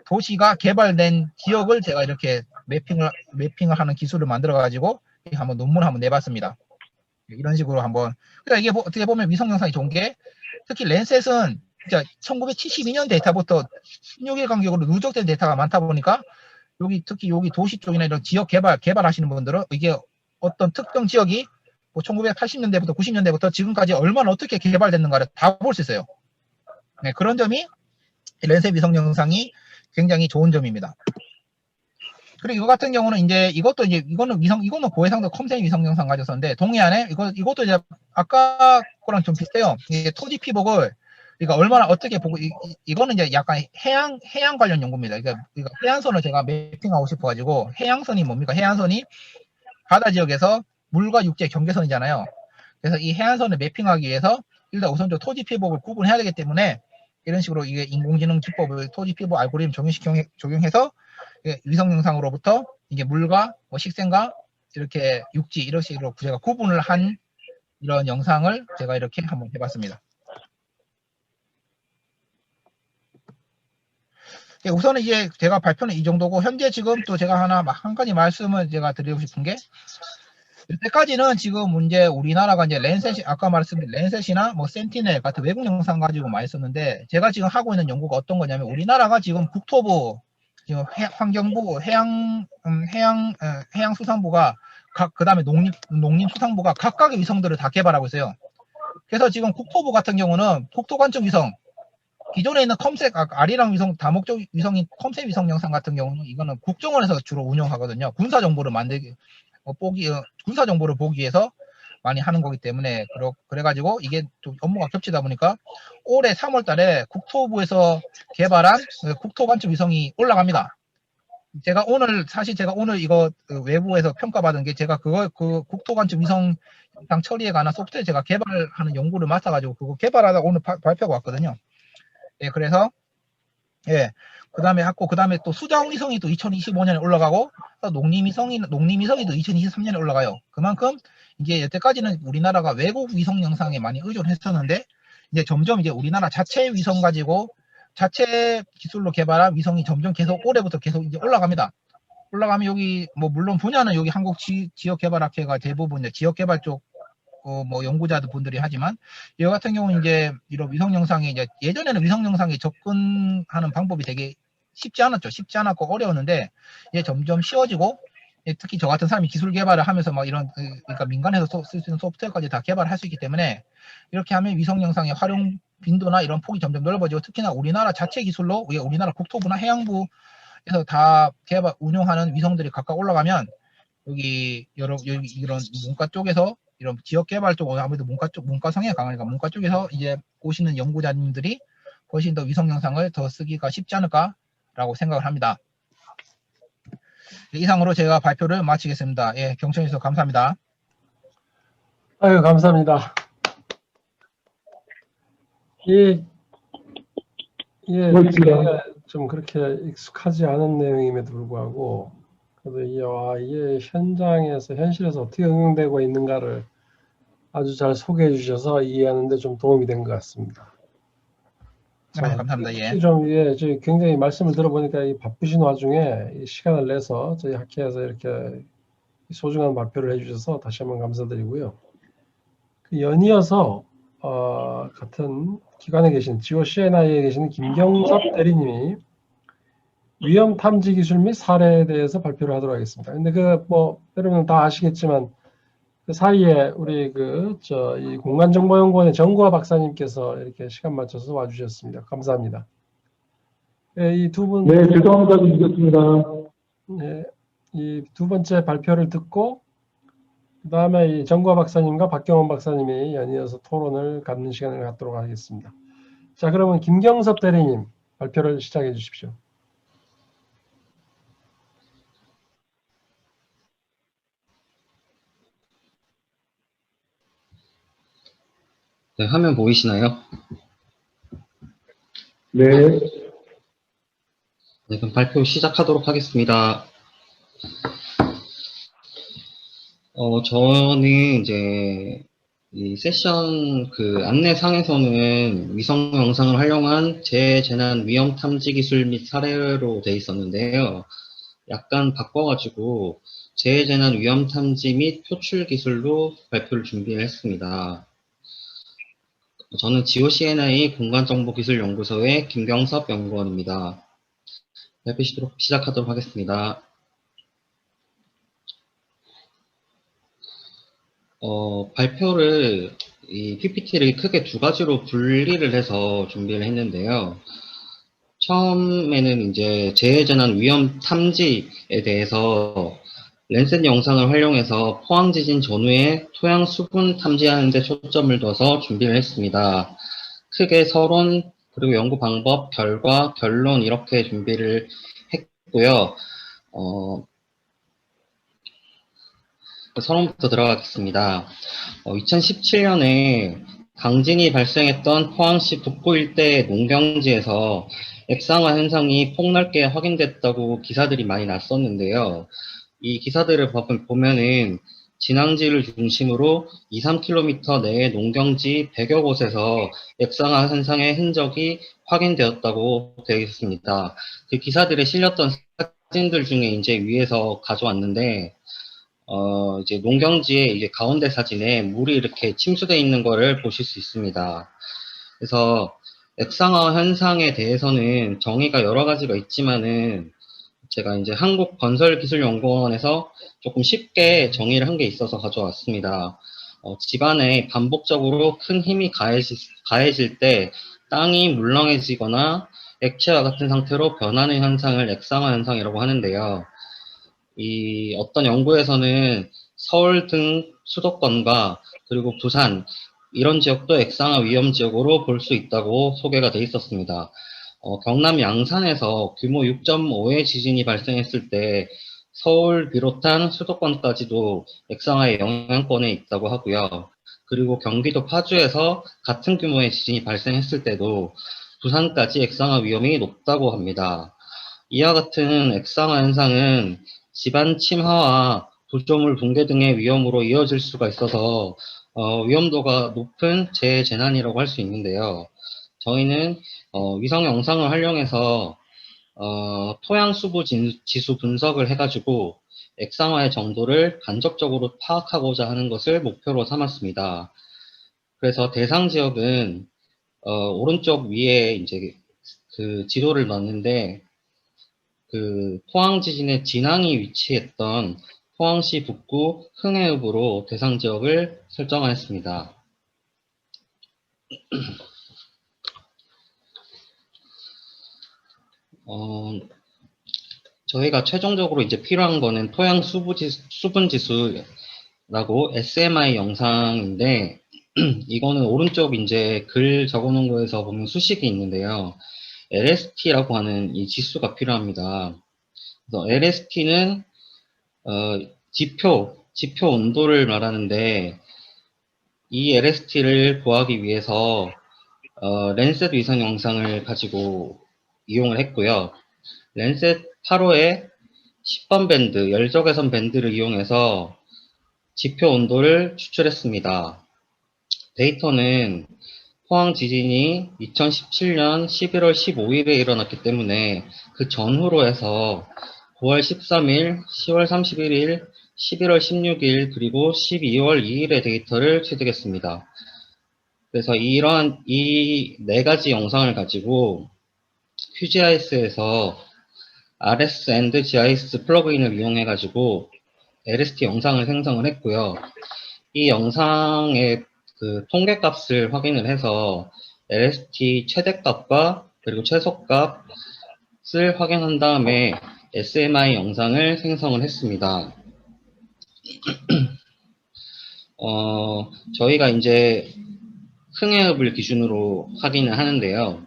도시가 개발된 지역을 제가 이렇게 매핑을 하는 기술을 만들어 가지고 한번 논문을 한번 내봤습니다. 이런 식으로 한번. 그러니까 이게 어떻게 보면 위성 영상이 좋은 게, 특히 렌셋은 진짜 1972년 데이터부터 16일 간격으로 누적된 데이터가 많다 보니까 특히 여기 도시 쪽이나 이런 지역 개발하시는 분들은 이게 어떤 특정 지역이 뭐 1980년대부터 90년대부터 지금까지 얼마나 어떻게 개발됐는가를 다 볼 수 있어요. 네, 그런 점이 렌셋 위성 영상이 굉장히 좋은 점입니다. 그리고 이거 같은 경우는 이거는 고해상도 컴센 위성 영상 가졌었는데, 동해안에 이것도 이제 아까 거랑 좀 비슷해요. 이게 토지 피복을 그러니까 얼마나 어떻게 보고 이거는 이제 약간 해양 관련 연구입니다. 그러니까 해안선을 제가 매핑하고 싶어가지고, 해양선이 뭡니까? 해안선이 바다 지역에서 물과 육지의 경계선이잖아요. 그래서 이 해안선을 매핑하기 위해서 일단 우선적으로 토지 피복을 구분해야 되기 때문에 이런 식으로 이게 인공지능 기법을 토지 피복 알고리즘 적용해서 위성 영상으로부터 이게 물과 뭐 식생과 이렇게 육지 이런 식으로 제가 구분을 한 이런 영상을 제가 이렇게 한번 해봤습니다. 우선은 이제 제가 발표는 이 정도고, 현재 지금 또 제가 한 가지 말씀을 제가 드리고 싶은 게, 이때까지는 지금 문제 우리나라가 이제 아까 말씀드린 렌셋이나 뭐 센티넬 같은 외국 영상 가지고 많이 썼는데, 제가 지금 하고 있는 연구가 어떤 거냐면, 우리나라가 지금 국토부, 지금 환경부, 해양수산부가 그 다음에 농림수산부가 각각의 위성들을 다 개발하고 있어요. 그래서 지금 국토부 같은 경우는 국토관측 위성, 기존에 있는 컴셋, 아리랑 위성, 다목적 위성인 컴셋 위성 영상 같은 경우는 이거는 국정원에서 주로 운영하거든요. 군사 정보를 군사 정보를 보기 위해서 많이 하는 거기 때문에, 그래가지고 이게 좀 업무가 겹치다 보니까 올해 3월 달에 국토부에서 개발한 국토관측 위성이 올라갑니다. 사실 제가 오늘 이거 외부에서 평가받은 게, 제가 그 국토관측 위성 영상 처리에 관한 소프트웨어 제가 개발하는 연구를 맡아가지고 그거 개발하다 오늘 발표가 왔거든요. 예, 그래서, 예, 그 다음에 또 수자원위성이 또 2025년에 올라가고, 농림위성이 또 2023년에 올라가요. 그만큼 이게 여태까지는 우리나라가 외국 위성 영상에 많이 의존했었는데, 이제 점점 이제 우리나라 자체 위성 가지고 자체 기술로 개발한 위성이 점점 계속 올해부터 계속 이제 올라갑니다. 올라가면 여기 뭐 물론 분야는 여기 한국 지역개발학회가 대부분 이제 지역개발 쪽 뭐 연구자들 분들이 하지만, 이 같은 경우는 이제 이런 위성 영상이 이제 예전에는 위성 영상에 접근하는 방법이 되게 쉽지 않았고 어려웠는데, 이제 점점 쉬워지고, 특히 저 같은 사람이 기술 개발을 하면서 막 이런 그러니까 민간에서 쓸 수 있는 소프트웨어까지 다 개발할 수 있기 때문에, 이렇게 하면 위성 영상의 활용 빈도나 이런 폭이 점점 넓어지고, 특히나 우리나라 자체 기술로 우리나라 국토부나 해양부에서 다 운영하는 위성들이 각각 올라가면, 여기 이런 문과 쪽에서 이런 지역 개발 쪽, 아무래도 문과 성향이 강하니까 문과 쪽에서 이제 오시는 연구자님들이 훨씬 더 위성 영상을 더 쓰기가 쉽지 않을까라고 생각을 합니다. 이상으로 제가 발표를 마치겠습니다. 예, 경청해 주셔서 감사합니다. 아유, 감사합니다. 이게 그렇습니다. 좀 그렇게 익숙하지 않은 내용임에도 불구하고 그래도 이게 현장에서 현실에서 어떻게 응용되고 있는가를 아주 잘 소개해 주셔서 이해하는 데 좀 도움이 된 것 같습니다. 자, 감사합니다. 예. 특히 좀 저희 굉장히 말씀을 들어보니까 이 바쁘신 와중에 이 시간을 내서 저희 학회에서 이렇게 소중한 발표를 해주셔서 다시 한번 감사드리고요. 그 연이어서 같은 기관에 계신 GOCNI에 계신 김경섭 대리님이 위험 탐지 기술 및 사례에 대해서 발표를 하도록 하겠습니다. 근데 여러분 다 아시겠지만 그 사이에 우리 이 공간정보연구원의 정구화 박사님께서 이렇게 시간 맞춰서 와주셨습니다. 감사합니다. 네, 이 두 분, 네, 죄송합니다. 늦었습니다. 네, 이 두 번째 발표를 듣고 그 다음에 이 정구화 박사님과 박경원 박사님이 연이어서 토론을 갖는 시간을 갖도록 하겠습니다. 자, 그러면 김경섭 대리님 발표를 시작해 주십시오. 네, 화면 보이시나요? 네, 네, 그럼 발표 시작하도록 하겠습니다. 저는 이제 이 세션 그 안내상에서는 위성 영상을 활용한 재재난 위험 탐지 기술 및 사례로 되어 있었는데요. 약간 바꿔가지고 재재난 위험 탐지 및 표출 기술로 발표를 준비를 했습니다. 저는 GOCNI 공간정보기술연구소의 김경섭 연구원입니다. 발표 시작하도록 하겠습니다. 발표를 이 PPT를 크게 두 가지로 분리를 해서 준비를 했는데요. 처음에는 이제 재해재난 위험 탐지에 대해서 랜셋 영상을 활용해서 포항 지진 전후에 토양 수분 탐지하는 데 초점을 둬서 준비를 했습니다. 크게 서론, 그리고 연구 방법, 결과, 결론 이렇게 준비를 했고요. 서론부터 들어가겠습니다. 2017년에 강진이 발생했던 포항시 북부 일대 농경지에서 액상화 현상이 폭넓게 확인됐다고 기사들이 많이 났었는데요. 이 기사들을 보면은 진앙지를 중심으로 2, 3km 내의 농경지 100여 곳에서 액상화 현상의 흔적이 확인되었다고 되어 있습니다. 그 기사들에 실렸던 사진들 중에 이제 위에서 가져왔는데, 이제 농경지의 이제 가운데 사진에 물이 이렇게 침수되어 있는 거를 보실 수 있습니다. 그래서 액상화 현상에 대해서는 정의가 여러 가지가 있지만은 제가 이제 한국건설기술연구원에서 조금 쉽게 정의를 한 게 있어서 가져왔습니다. 집안에 반복적으로 큰 힘이 가해질 때 땅이 물렁해지거나 액체와 같은 상태로 변하는 현상을 액상화 현상이라고 하는데요. 이 어떤 연구에서는 서울 등 수도권과 그리고 부산 이런 지역도 액상화 위험 지역으로 볼 수 있다고 소개가 돼 있었습니다. 경남 양산에서 규모 6.5의 지진이 발생했을 때 서울 비롯한 수도권까지도 액상화의 영향권에 있다고 하고요. 그리고 경기도 파주에서 같은 규모의 지진이 발생했을 때도 부산까지 액상화 위험이 높다고 합니다. 이와 같은 액상화 현상은 집안 침하와 구조물 붕괴 등의 위험으로 이어질 수가 있어서 위험도가 높은 재재난이라고 할 수 있는데요. 저희는 위성 영상을 활용해서 토양 수부 지수 분석을 해가지고 액상화의 정도를 간접적으로 파악하고자 하는 것을 목표로 삼았습니다. 그래서 대상 지역은 오른쪽 위에 이제 그 지도를 놨는데 그 포항 지진의 진앙이 위치했던 포항시 북구 흥해읍으로 대상 지역을 설정하였습니다. 저희가 최종적으로 이제 필요한 거는 토양 수분 지수라고 SMI 영상인데 이거는 오른쪽 이제 글 적어놓은 거에서 보면 수식이 있는데요. LST라고 하는 이 지수가 필요합니다. 그래서 LST는 지표 온도를 말하는데 이 LST를 구하기 위해서 랜셋 위성 영상을 가지고 이용을 했고요. 랜셋 8호의 10번 밴드, 열적외선 밴드를 이용해서 지표 온도를 추출했습니다. 데이터는 포항 지진이 2017년 11월 15일에 일어났기 때문에 그 전후로 해서 9월 13일, 10월 31일, 11월 16일, 그리고 12월 2일의 데이터를 취득했습니다. 그래서 이러한 이 네 가지 영상을 가지고 QGIS에서 RS and GIS 플러그인을 이용해 가지고 LST 영상을 생성을 했고요. 이 영상의 그 통계값을 확인을 해서 LST 최대값과 그리고 최소값을 확인한 다음에 SMI 영상을 생성을 했습니다. 저희가 이제 흥해읍을 기준으로 확인을 하는데요.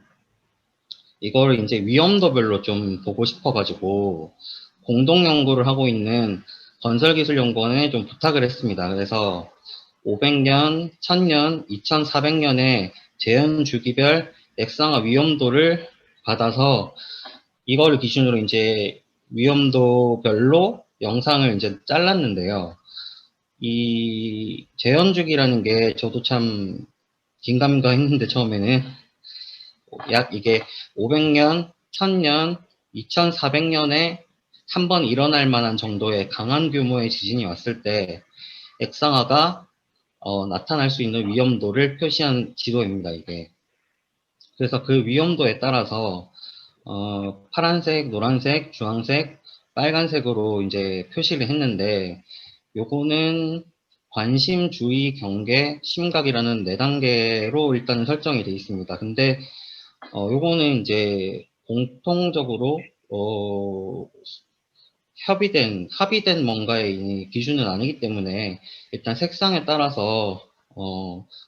이거를 이제 위험도별로 좀 보고 싶어가지고 공동 연구를 하고 있는 건설기술연구원에 좀 부탁을 했습니다. 그래서 500년, 1000년, 2400년의 재현 주기별 액상화 위험도를 받아서 이거를 기준으로 이제 위험도별로 영상을 이제 잘랐는데요. 이 재현 주기라는 게 저도 참 긴가민가 했는데 처음에는 약 이게 500년, 1000년, 2400년에 한 번 일어날 만한 정도의 강한 규모의 지진이 왔을 때 액상화가 나타날 수 있는 위험도를 표시한 지도입니다, 이게. 그래서 그 위험도에 따라서 파란색, 노란색, 주황색, 빨간색으로 이제 표시를 했는데 요거는 관심, 주의, 경계, 심각이라는 4단계로 일단 설정이 되어 있습니다. 근데 요거는 이제 공통적으로 합의된 뭔가의 기준은 아니기 때문에 일단 색상에 따라서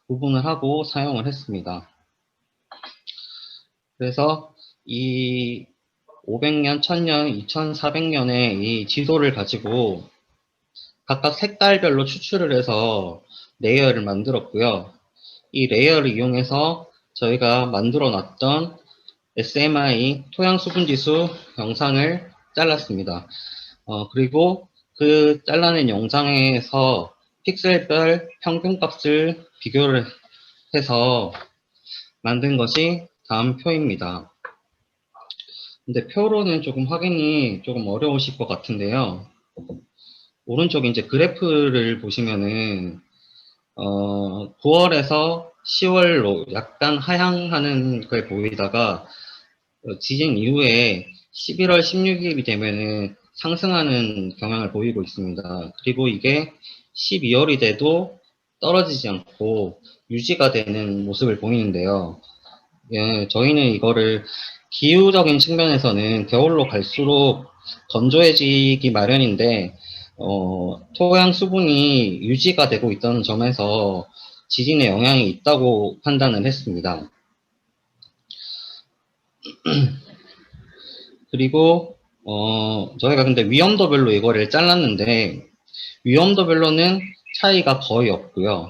구분을 하고 사용을 했습니다. 그래서 이 500년, 1000년, 2400년의 이 지도를 가지고 각각 색깔별로 추출을 해서 레이어를 만들었고요. 이 레이어를 이용해서 저희가 만들어 놨던 SMI 토양 수분 지수 영상을 잘랐습니다. 그리고 그 잘라낸 영상에서 픽셀별 평균값을 비교를 해서 만든 것이 다음 표입니다. 근데 표로는 조금 확인이 조금 어려우실 것 같은데요. 오른쪽에 이제 그래프를 보시면은 9월에서 10월로 약간 하향하는 걸 보이다가 지진 이후에 11월 16일이 되면은 상승하는 경향을 보이고 있습니다. 그리고 이게 12월이 돼도 떨어지지 않고 유지가 되는 모습을 보이는데요. 예, 저희는 이거를 기후적인 측면에서는 겨울로 갈수록 건조해지기 마련인데 토양 수분이 유지가 되고 있다는 점에서 지진에 영향이 있다고 판단을 했습니다. 그리고 저희가 근데 위험도별로 이거를 잘랐는데 위험도별로는 차이가 거의 없고요.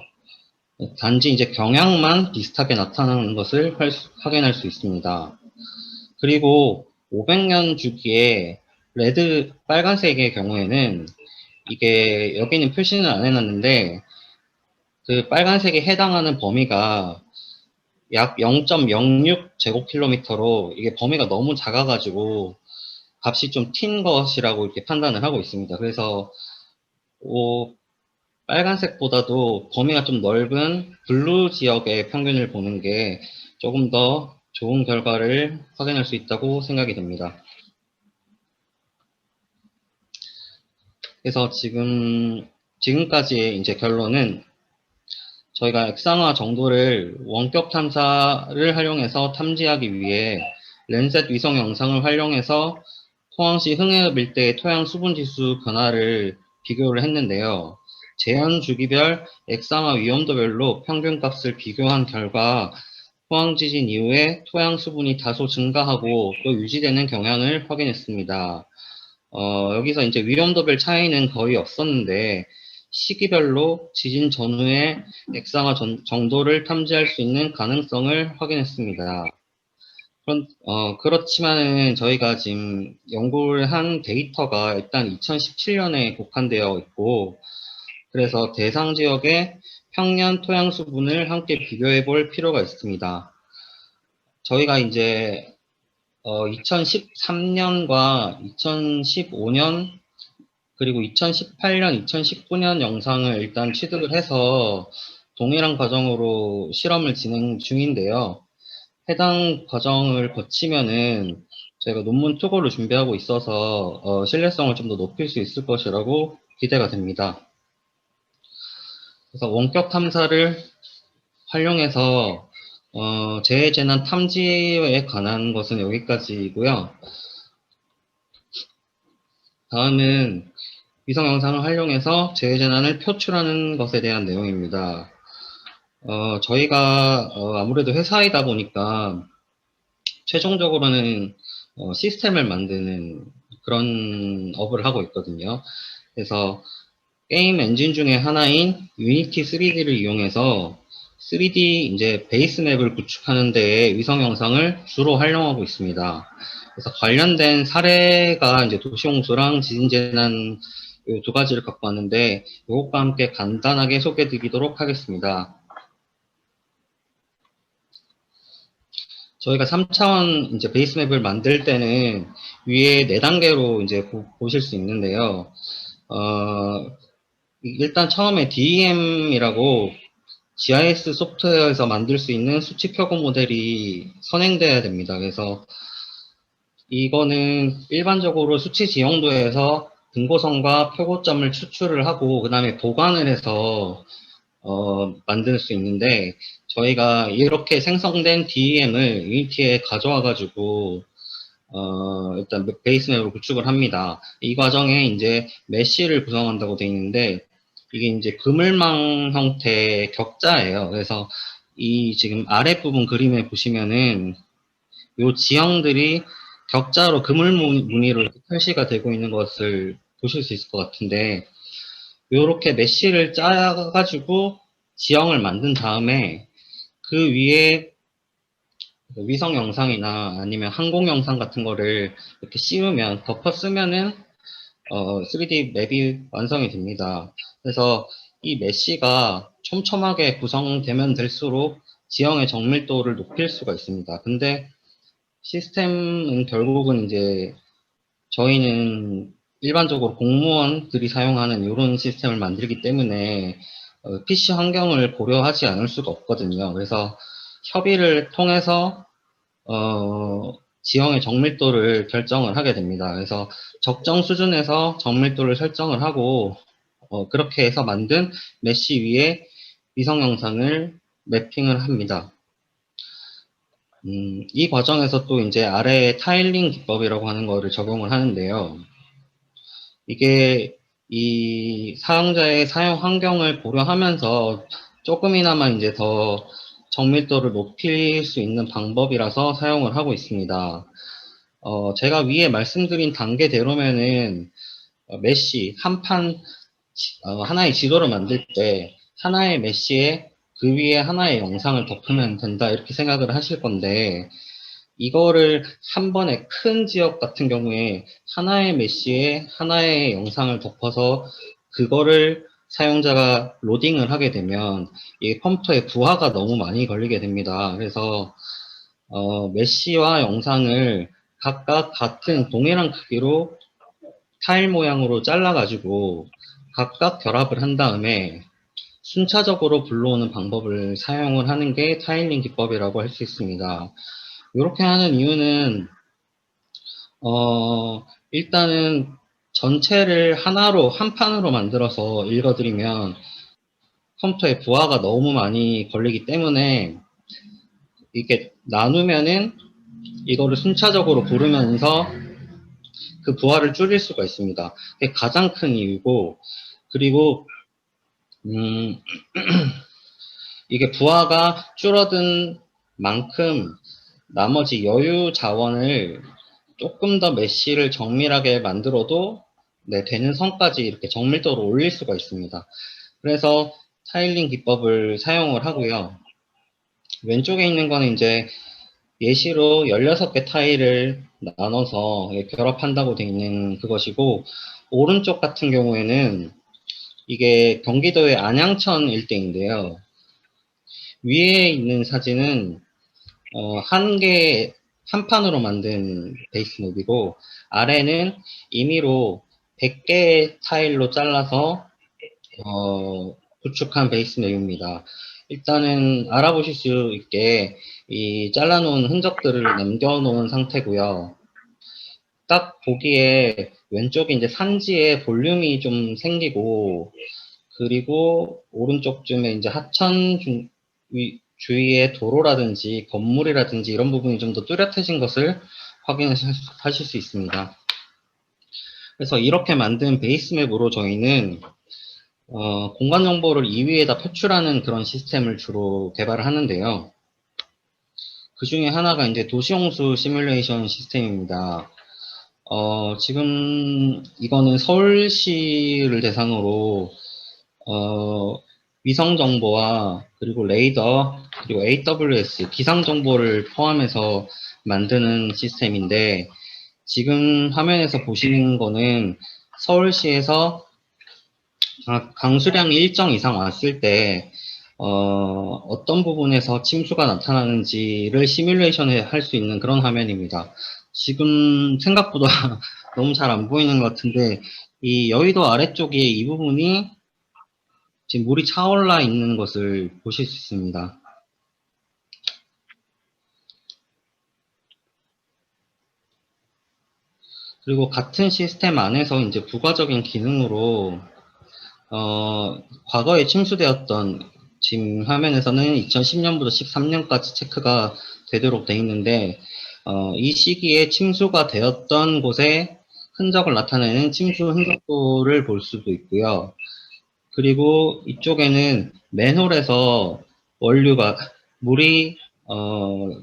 단지 이제 경향만 비슷하게 나타나는 것을 확인할 수 있습니다. 그리고 500년 주기에 레드 빨간색의 경우에는 이게 여기는 표시는 안 해놨는데 그 빨간색에 해당하는 범위가 약 0.06 제곱킬로미터로 이게 범위가 너무 작아가지고 값이 좀 튄 것이라고 이렇게 판단을 하고 있습니다. 그래서 빨간색보다도 범위가 좀 넓은 블루 지역의 평균을 보는 게 조금 더 좋은 결과를 확인할 수 있다고 생각이 됩니다. 그래서 지금까지의 이제 결론은 저희가 액상화 정도를 원격 탐사를 활용해서 탐지하기 위해 랜셋 위성 영상을 활용해서 포항시 흥해읍 일대의 토양 수분 지수 변화를 비교를 했는데요. 재현 주기별 액상화 위험도별로 평균값을 비교한 결과 포항 지진 이후에 토양 수분이 다소 증가하고 또 유지되는 경향을 확인했습니다. 여기서 이제 위험도별 차이는 거의 없었는데 시기별로 지진 전후의 액상화 정도를 탐지할 수 있는 가능성을 확인했습니다. 그렇지만은 저희가 지금 연구를 한 데이터가 일단 2017년에 국한되어 있고, 그래서 대상 지역의 평년 토양 수분을 함께 비교해 볼 필요가 있습니다. 저희가 이제 2013년과 2015년 그리고 2018년, 2019년 영상을 일단 취득을 해서 동일한 과정으로 실험을 진행 중인데요. 해당 과정을 거치면은 저희가 논문 투고를 준비하고 있어서 신뢰성을 좀 더 높일 수 있을 것이라고 기대가 됩니다. 그래서 원격 탐사를 활용해서 재해재난 탐지에 관한 것은 여기까지이고요. 다음은 위성 영상을 활용해서 재해재난을 표출하는 것에 대한 내용입니다. 저희가 아무래도 회사이다 보니까 최종적으로는 시스템을 만드는 그런 업을 하고 있거든요. 그래서 게임 엔진 중에 하나인 유니티 3D를 이용해서 3D 이제 베이스 맵을 구축하는 데에 위성 영상을 주로 활용하고 있습니다. 그래서 관련된 사례가 이제 도시홍수랑 지진재난 이 두 가지를 갖고 왔는데 이것과 함께 간단하게 소개해 드리도록 하겠습니다. 저희가 3차원 이제 베이스 맵을 만들 때는 위에 4단계로 이제 보실 수 있는데요. 일단 처음에 DEM이라고 GIS 소프트웨어에서 만들 수 있는 수치 표고 모델이 선행돼야 됩니다. 그래서 이거는 일반적으로 수치 지형도에서 등고선과 표고점을 추출을 하고 그 다음에 보관을 해서 만들 수 있는데 저희가 이렇게 생성된 DEM을 유니티에 가져와 가지고 일단 베이스 맵으로 구축을 합니다. 이 과정에 이제 메쉬를 구성한다고 되어 있는데 이게 이제 그물망 형태의 격자예요. 그래서 이 지금 아랫부분 그림에 보시면은 요 지형들이 격자로 그물 무늬로 표시가 되고 있는 것을 보실 수 있을 것 같은데 요렇게 메쉬를 짜가지고 지형을 만든 다음에 그 위에 위성 영상이나 아니면 항공 영상 같은 거를 이렇게 씌우면 덮어 쓰면은 3D 맵이 완성이 됩니다. 그래서 이 메쉬가 촘촘하게 구성되면 될수록 지형의 정밀도를 높일 수가 있습니다. 근데 시스템은 결국은 이제 저희는 일반적으로 공무원들이 사용하는 이런 시스템을 만들기 때문에 PC 환경을 고려하지 않을 수가 없거든요. 그래서 협의를 통해서 지형의 정밀도를 결정을 하게 됩니다. 그래서 적정 수준에서 정밀도를 설정을 하고 그렇게 해서 만든 메쉬 위에 위성 영상을 매핑을 합니다. 이 과정에서 또 이제 아래에 타일링 기법이라고 하는 거를 적용을 하는데요. 이게 이 사용자의 사용 환경을 고려하면서 조금이나마 이제 더 정밀도를 높일 수 있는 방법이라서 사용을 하고 있습니다. 제가 위에 말씀드린 단계대로면은 메쉬 하나의 지도를 만들 때 하나의 메쉬에 그 위에 하나의 영상을 덮으면 된다 이렇게 생각을 하실 건데 이거를 한 번에 큰 지역 같은 경우에 하나의 메쉬에 하나의 영상을 덮어서 그거를 사용자가 로딩을 하게 되면 이 컴퓨터에 부하가 너무 많이 걸리게 됩니다. 그래서 메쉬와 영상을 각각 같은 동일한 크기로 타일 모양으로 잘라 가지고 각각 결합을 한 다음에 순차적으로 불러오는 방법을 사용을 하는 게 타일링 기법이라고 할 수 있습니다. 이렇게 하는 이유는 일단은 전체를 하나로 한 판으로 만들어서 읽어드리면 컴퓨터에 부하가 너무 많이 걸리기 때문에 이렇게 나누면은 이거를 순차적으로 부르면서 그 부하를 줄일 수가 있습니다. 그게 가장 큰 이유고 그리고 이게 부하가 줄어든 만큼 나머지 여유 자원을 조금 더 메쉬를 정밀하게 만들어도 되는 선까지 이렇게 정밀도로 올릴 수가 있습니다. 그래서 타일링 기법을 사용을 하고요. 왼쪽에 있는 거는 이제 예시로 16개 타일을 나눠서 결합한다고 되어 있는 그것이고, 오른쪽 같은 경우에는 이게 경기도의 안양천 일대인데요. 위에 있는 사진은 한 판으로 만든 베이스 맵이고, 아래는 임의로 100개의 타일로 잘라서 구축한 베이스 맵입니다. 일단은 알아보실 수 있게 이 잘라놓은 흔적들을 남겨놓은 상태고요. 딱 보기에 왼쪽에 이제 산지에 볼륨이 좀 생기고, 그리고 오른쪽쯤에 이제 주위의 도로라든지 건물이라든지 이런 부분이 좀 더 뚜렷해진 것을 확인하실 수 있습니다. 그래서 이렇게 만든 베이스맵으로 저희는 공간 정보를 이 위에다 표출하는 그런 시스템을 주로 개발을 하는데요. 그 중에 하나가 이제 도시홍수 시뮬레이션 시스템입니다. 지금 이거는 서울시를 대상으로 위성 정보와 그리고 레이더 그리고 AWS 기상 정보를 포함해서 만드는 시스템인데, 지금 화면에서 보시는 거는 서울시에서 강수량이 일정 이상 왔을 때 어떤 부분에서 침수가 나타나는지를 시뮬레이션을 할 수 있는 그런 화면입니다. 지금 생각보다 너무 잘 안 보이는 것 같은데, 이 여의도 아래쪽에 이 부분이 지금 물이 차올라 있는 것을 보실 수 있습니다. 그리고 같은 시스템 안에서 이제 부가적인 기능으로 과거에 침수되었던, 지금 화면에서는 2010년부터 13년까지 체크가 되도록 되어 있는데, 이 시기에 침수가 되었던 곳에 흔적을 나타내는 침수 흔적도를 볼 수도 있고요. 그리고 이쪽에는 맨홀에서 물이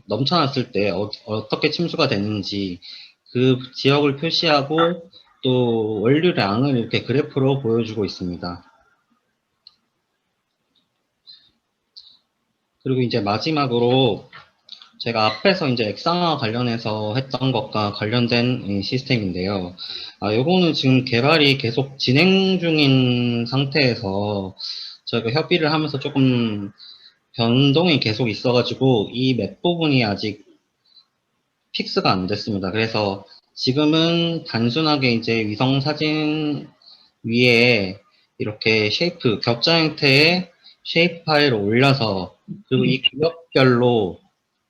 넘쳐났을 때 어떻게 침수가 되는지 그 지역을 표시하고, 또 원료량을 이렇게 그래프로 보여주고 있습니다. 그리고 이제 마지막으로 제가 앞에서 이제 액상화 관련해서 했던 것과 관련된 이 시스템인데요. 요거는 지금 개발이 계속 진행 중인 상태에서 저희가 협의를 하면서 조금 변동이 계속 있어가지고 이 맵 부분이 아직 픽스가 안 됐습니다. 그래서 지금은 단순하게 이제 위성 사진 위에 이렇게 격자 형태의 쉐이프 파일을 올려서, 그리고 이 구역별로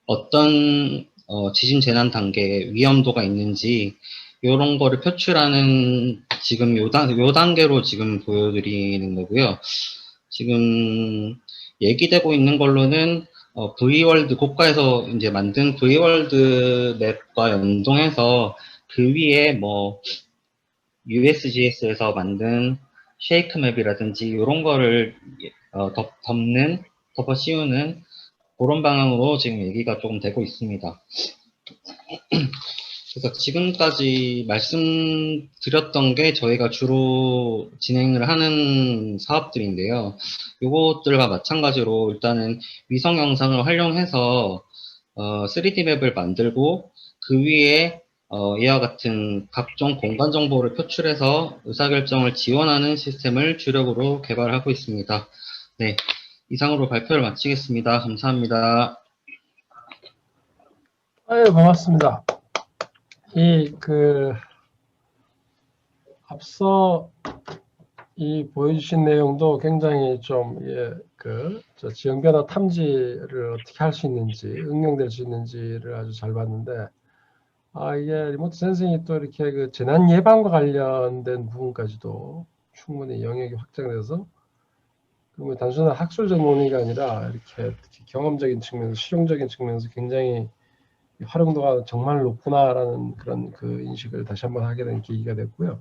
어떤 지진 재난 단계 위험도가 있는지 이런 거를 표출하는 지금 요 단계로 지금 보여드리는 거고요. 지금 얘기되고 있는 걸로는 V월드 고가에서 이제 만든 V월드 맵과 연동해서 그 위에 뭐 USGS에서 만든 쉐이크 맵이라든지 이런 거를 덮어 씌우는 그런 방향으로 지금 얘기가 조금 되고 있습니다. 그래서 지금까지 말씀드렸던 게 저희가 주로 진행을 하는 사업들인데요. 이것들과 마찬가지로 일단은 위성 영상을 활용해서 3D 맵을 만들고, 그 위에 이와 같은 각종 공간 정보를 표출해서 의사결정을 지원하는 시스템을 주력으로 개발하고 있습니다. 네, 이상으로 발표를 마치겠습니다. 감사합니다. 반갑습니다. 앞서 보여주신 내용도 굉장히 좀, 지형변화 탐지를 어떻게 할 수 있는지, 응용될 수 있는지를 아주 잘 봤는데, 이게 리모트 센싱이 또 이렇게 재난 예방과 관련된 부분까지도 충분히 영역이 확장돼서, 그러면 단순한 학술적 논의가 아니라 이렇게 경험적인 측면에서, 실용적인 측면에서 굉장히 활용도가 정말 높구나라는 그런 인식을 다시 한번 하게 된 계기가 됐고요.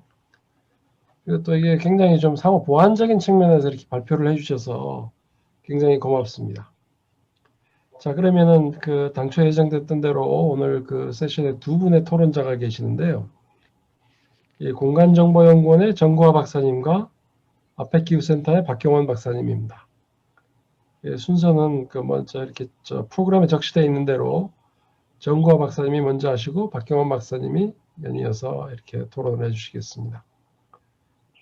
그리고 또 이게 굉장히 좀 상호 보완적인 측면에서 이렇게 발표를 해주셔서 굉장히 고맙습니다. 자, 그러면은 당초 예정됐던 대로 오늘 세션에 두 분의 토론자가 계시는데요. 이 공간정보연구원의 정구화 박사님과 아펙기후센터의 박경원 박사님입니다. 예, 순서는 그 먼저 이렇게 프로그램에 적시되어 있는 대로 정구화 박사님이 먼저 하시고 박경원 박사님이 연이어서 이렇게 토론을 해주시겠습니다.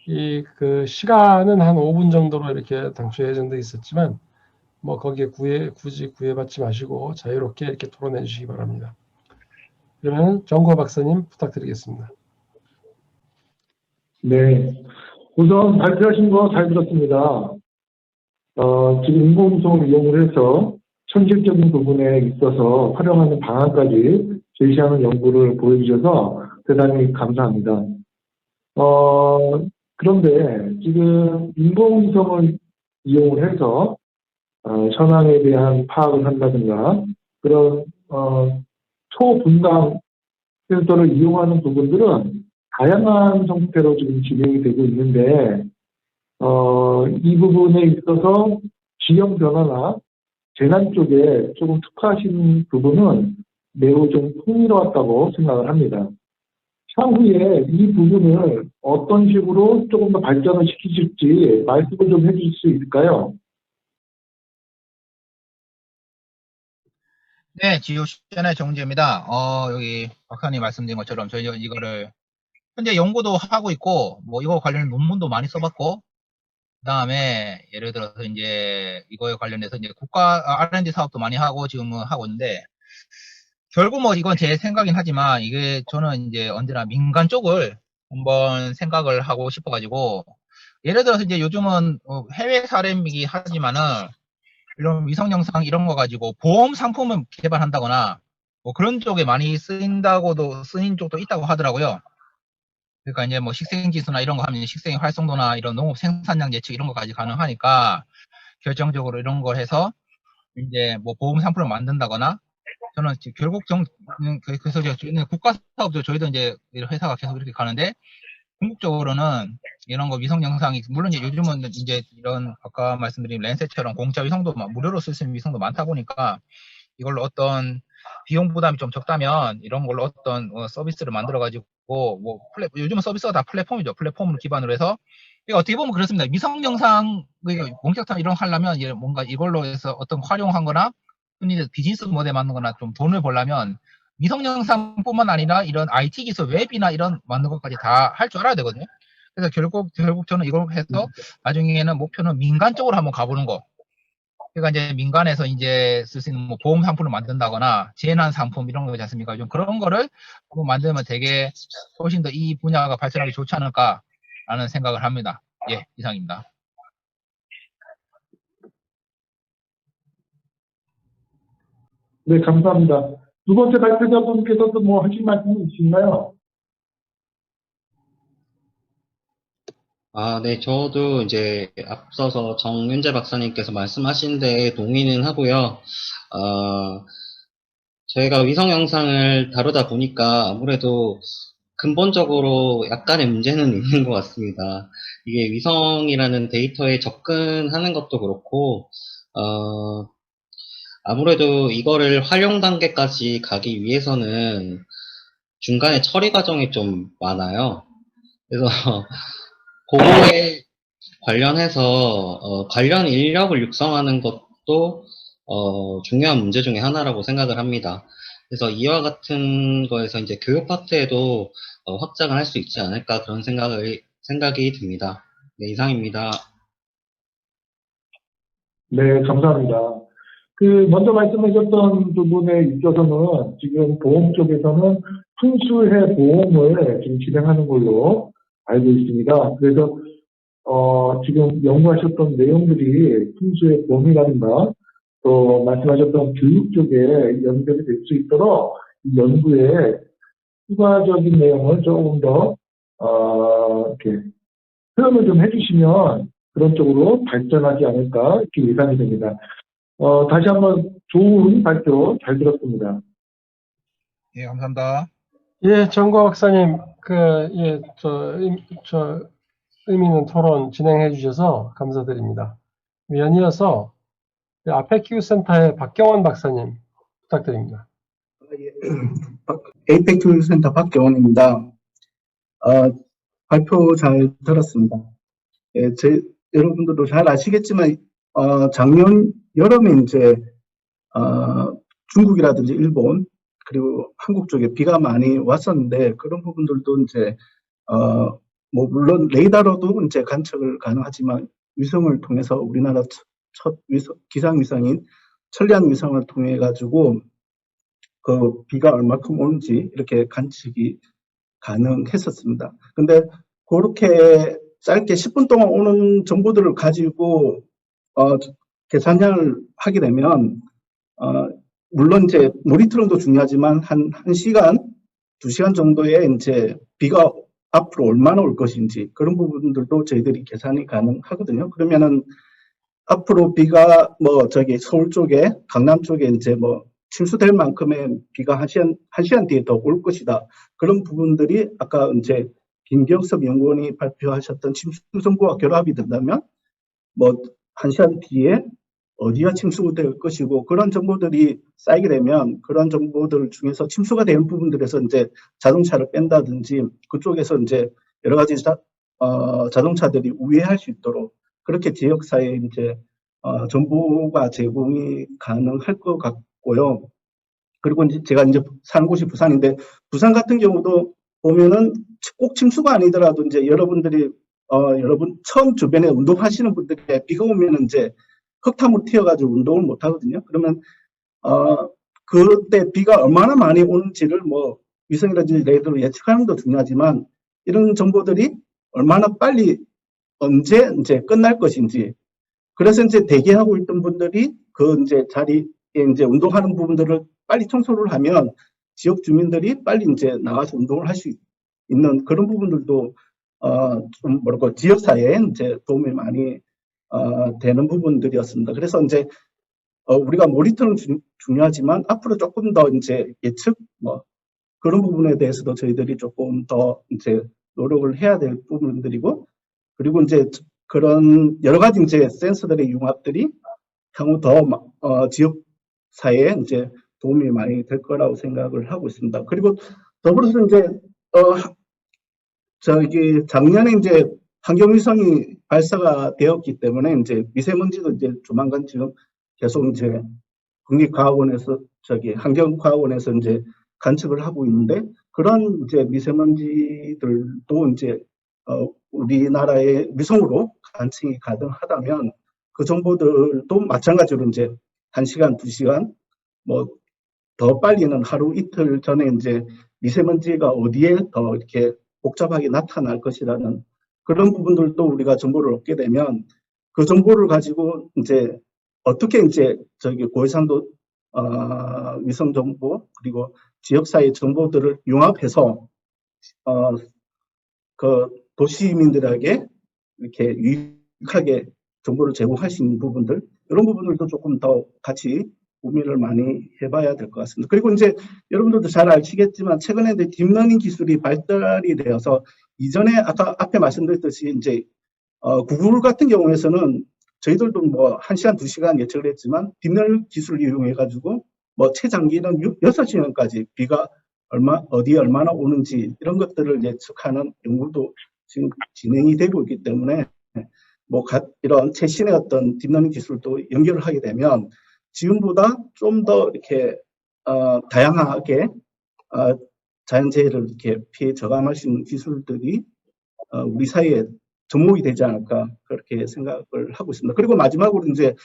이 그 시간은 한 5분 정도로 이렇게 당초 예정돼 있었지만 뭐 거기에 굳이 구애받지 마시고 자유롭게 이렇게 토론해 주시기 바랍니다. 그러면 정구화 박사님 부탁드리겠습니다. 네. 우선 발표하신 거 잘 들었습니다. 지금 인공위성을 이용을 해서 현실적인 부분에 있어서 활용하는 방안까지 제시하는 연구를 보여주셔서 대단히 감사합니다. 그런데 지금 인공위성을 이용을 해서 현황에 대한 파악을 한다든가 그런 초분당 센서를 이용하는 부분들은 다양한 형태로 지금 진행이 되고 있는데 이 부분에 있어서 지형 변화나 재난 쪽에 조금 특화하신 부분은 매우 좀 흥미로웠다고 생각을 합니다. 향후에 이 부분을 어떤 식으로 조금 더 발전을 시키실지 말씀을 좀 해주실 수 있을까요? 네, 지오시나의 정재입니다. 여기 박사님 말씀드린 것처럼 저희 이거를 현재 연구도 하고 있고, 뭐 이거 관련 논문도 많이 써봤고, 그다음에 예를 들어서 이제 이거에 관련해서 이제 국가 R&D 사업도 많이 하고 지금은 하고 있는데, 결국 뭐 이건 제 생각이긴 하지만 이게 저는 이제 언제나 민간 쪽을 한번 생각을 하고 싶어가지고, 예를 들어서 이제 요즘은 해외 사례이긴 하지만은 이런 위성 영상 이런 거 가지고 보험 상품을 개발한다거나 뭐 그런 쪽에 많이 쓰인 쪽도 있다고 하더라고요. 그러니까 이제 뭐 식생지수나 이런 거 하면 식생의 활성도나 이런 농업 생산량 예측 이런 거까지 가능하니까 결정적으로 이런 걸 해서 이제 뭐 보험 상품을 만든다거나 저는 결국 그래서 저희는 국가 사업도 저희도 이제 회사가 계속 이렇게 가는데 궁극적으로는 이런 거 위성 영상이 물론 이제 요즘은 이제 이런 아까 말씀드린 랜셋처럼 공짜 위성도 무료로 쓸 수 있는 위성도 많다 보니까 이걸로 어떤 비용 부담이 좀 적다면 이런 걸로 어떤 서비스를 만들어 가지고 뭐 요즘은 서비스가 다 플랫폼이죠. 플랫폼을 기반으로 해서 어떻게 보면 그렇습니다. 위성 영상 공격탄 이런 거 하려면 뭔가 이걸로 해서 어떤 활용한 거나 흔히 비즈니스 모델 만든 거나 좀 돈을 벌려면 위성 영상뿐만 아니라 이런 IT 기술 웹이나 이런 만든 것까지 다 할 줄 알아야 되거든요. 그래서 결국 저는 이걸 해서 나중에는 목표는 민간 쪽으로 한번 가보는 거. 그러니까 이제 민간에서 이제 쓸 수 있는 뭐 보험 상품을 만든다거나 재난 상품 이런 거지 않습니까? 좀 그런 거를 한번 만들면 되게 훨씬 더 이 분야가 발전하기 좋지 않을까라는 생각을 합니다. 예, 이상입니다. 네, 감사합니다. 두 번째 발표자분께서도 뭐 하실 말씀이 있으신가요? 네, 저도 이제 앞서서 정윤재 박사님께서 말씀하신 데 동의는 하고요. 저희가 위성 영상을 다루다 보니까 아무래도 근본적으로 약간의 문제는 있는 것 같습니다. 이게 위성이라는 데이터에 접근하는 것도 그렇고, 아무래도 이거를 활용 단계까지 가기 위해서는 중간에 처리 과정이 좀 많아요. 그래서 그거에 관련해서 관련 인력을 육성하는 것도 중요한 문제 중에 하나라고 생각을 합니다. 그래서 이와 같은 거에서 이제 교육 파트에도 확장을 할 수 있지 않을까 그런 생각이 듭니다. 네, 이상입니다. 네, 감사합니다. 먼저 말씀하셨던 부분에 있어서는 지금 보험 쪽에서는 풍수해 보험을 지금 진행하는 걸로 알고 있습니다. 그래서, 지금 연구하셨던 내용들이 풍수해 보험이라든가 또 말씀하셨던 교육 쪽에 연결이 될 수 있도록 이 연구에 추가적인 내용을 조금 더, 이렇게 표현을 좀 해주시면 그런 쪽으로 발전하지 않을까 이렇게 예상이 됩니다. 다시 한번 좋은 발표 잘 들었습니다. 예, 감사합니다. 예, 정구화 박사님, 의미 있는 토론 진행해 주셔서 감사드립니다. 연이어서 아펙큐 센터의 박경원 박사님 부탁드립니다. 에이펙 교육센터 박경원입니다. 발표 잘 들었습니다. 예, 여러분들도 잘 아시겠지만, 작년 여름에 이제, 중국이라든지 일본, 그리고 한국 쪽에 비가 많이 왔었는데, 그런 부분들도 이제, 뭐, 물론 레이더로도 이제 관측을 가능하지만, 위성을 통해서 우리나라 첫 기상위성인 천리안 위성을 통해 가지고, 그 비가 얼마큼 오는지 이렇게 관측이 가능했었습니다. 근데 그렇게 짧게 10분 동안 오는 정보들을 가지고 계산량을 하게 되면 물론 이제 모니터링도 중요하지만 한 1시간, 2시간 정도에 이제 비가 앞으로 얼마나 올 것인지 그런 부분들도 저희들이 계산이 가능하거든요. 그러면은 앞으로 비가 뭐 저기 서울 쪽에 강남 쪽에 이제 뭐 침수될 만큼의 비가 한 시간 뒤에 더 올 것이다. 그런 부분들이 아까 이제 김경섭 연구원이 발표하셨던 침수 정보와 결합이 된다면 뭐 1시간 뒤에 어디가 침수될 것이고 그런 정보들이 쌓이게 되면 그런 정보들 중에서 침수가 된 부분들에서 이제 자동차를 뺀다든지 그쪽에서 이제 여러 가지 자동차들이 우회할 수 있도록 그렇게 지역사회에 이제 정보가 제공이 가능할 것 같고요. 그리고 이제 제가 이제 사는 곳이 부산인데 부산 같은 경우도 보면은 꼭 침수가 아니더라도 이제 여러분들이 여러분 처음 주변에 운동하시는 분들이 비가 오면은 이제 흙탕물 튀어가지고 운동을 못 하거든요. 그러면 그때 비가 얼마나 많이 오는지를 뭐 위성이라든지 레이더로 예측하는 것도 중요하지만 이런 정보들이 얼마나 빨리 언제 이제 끝날 것인지 그래서 이제 대기하고 있던 분들이 그 이제 자리에 이제 운동하는 부분들을 빨리 청소를 하면 지역 주민들이 빨리 이제 나가서 운동을 할 수 있는 그런 부분들도 좀 뭐랄까 지역 사회에 이제 도움이 많이 되는 부분들이었습니다. 그래서 이제 우리가 모니터는 중요하지만 앞으로 조금 더 이제 예측 뭐 그런 부분에 대해서도 저희들이 조금 더 이제 노력을 해야 될 부분들이고 그리고 이제 그런 여러 가지 이제 센서들의 융합들이 향후 더 지역 사회에 이제 도움이 많이 될 거라고 생각을 하고 있습니다. 그리고 더불어서 이제 저기 작년에 이제 환경위성이 발사가 되었기 때문에 이제 미세먼지도 이제 조만간 지금 계속 이제 국립과학원에서 저기 환경과학원에서 이제 관측을 하고 있는데 그런 이제 미세먼지들도 이제 우리나라의 위성으로 관측이 가능하다면 그 정보들도 마찬가지로 이제 1시간, 2시간 뭐 더 빨리는 하루 이틀 전에 이제 미세먼지가 어디에 더 이렇게 복잡하게 나타날 것이라는 그런 부분들도 우리가 정보를 얻게 되면 그 정보를 가지고 이제 어떻게 이제 저기 고해상도 위성 정보 그리고 지역사회 정보들을 융합해서 그 도시민들에게 이렇게 유익하게 정보를 제공할 수 있는 부분들 이런 부분들도 조금 더 같이 고민을 많이 해봐야 될 것 같습니다. 그리고 이제 여러분들도 잘 아시겠지만 최근에 이제 딥러닝 기술이 발달이 되어서 이전에 아까 앞에 말씀드렸듯이 이제 구글 같은 경우에서는 저희들도 뭐 1시간, 2시간 예측을 했지만 딥러닝 기술을 이용해 가지고 뭐 최장기는 6시간까지 비가 어디에 얼마나 오는지 이런 것들을 예측하는 연구도 지금 진행이 되고 있기 때문에 뭐 이런 최신의 어떤 딥러닝 기술도 연결을 하게 되면 지금보다 좀 더 이렇게 다양하게 자연재해를 이렇게 피해 저감할 수 있는 기술들이 우리 사회에 접목이 되지 않을까 그렇게 생각을 하고 있습니다. 그리고 마지막으로 이제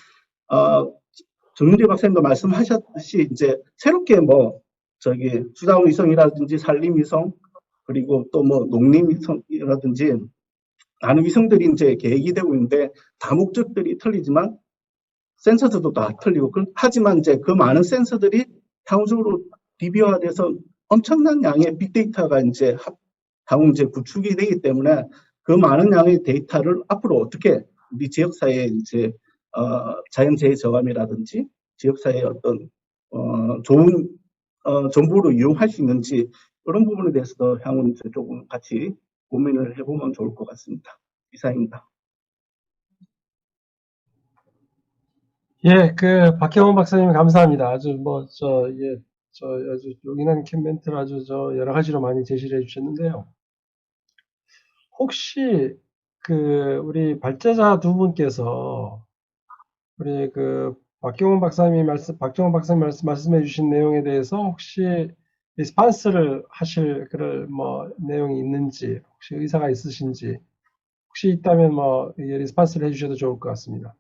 정윤재 박사님도 말씀하셨듯이 이제 새롭게 뭐 저기 수자원위성이라든지 산림위성 그리고 또 뭐 농림위성이라든지 많은 위성들이 이제 계획이 되고 있는데 다 목적들이 틀리지만 센서들도 다 틀리고 하지만 이제 그 많은 센서들이 향후적으로 DB화돼서 엄청난 양의 빅데이터가 이제 향후 이제 구축이 되기 때문에 그 많은 양의 데이터를 앞으로 어떻게 우리 지역사회에 이제 자연재해 저감이라든지 지역사회의 어떤 좋은 정보로 이용할 수 있는지 그런 부분에 대해서도 향후 이제 조금 같이 고민을 해보면 좋을 것 같습니다. 이상입니다. 예, 그 박형원 박사님 감사합니다. 아주 아주 용인한 멘트를 아주 여러 가지로 많이 제시를 해주셨는데요. 혹시 우리 발제자 두 분께서 우리 박정원 박사님 말씀해 주신 내용에 대해서 혹시 리스판스를 하실 그럴 내용이 있는지, 혹시 의사가 있으신지, 혹시 있다면 이게 리스판스를 해주셔도 좋을 것 같습니다.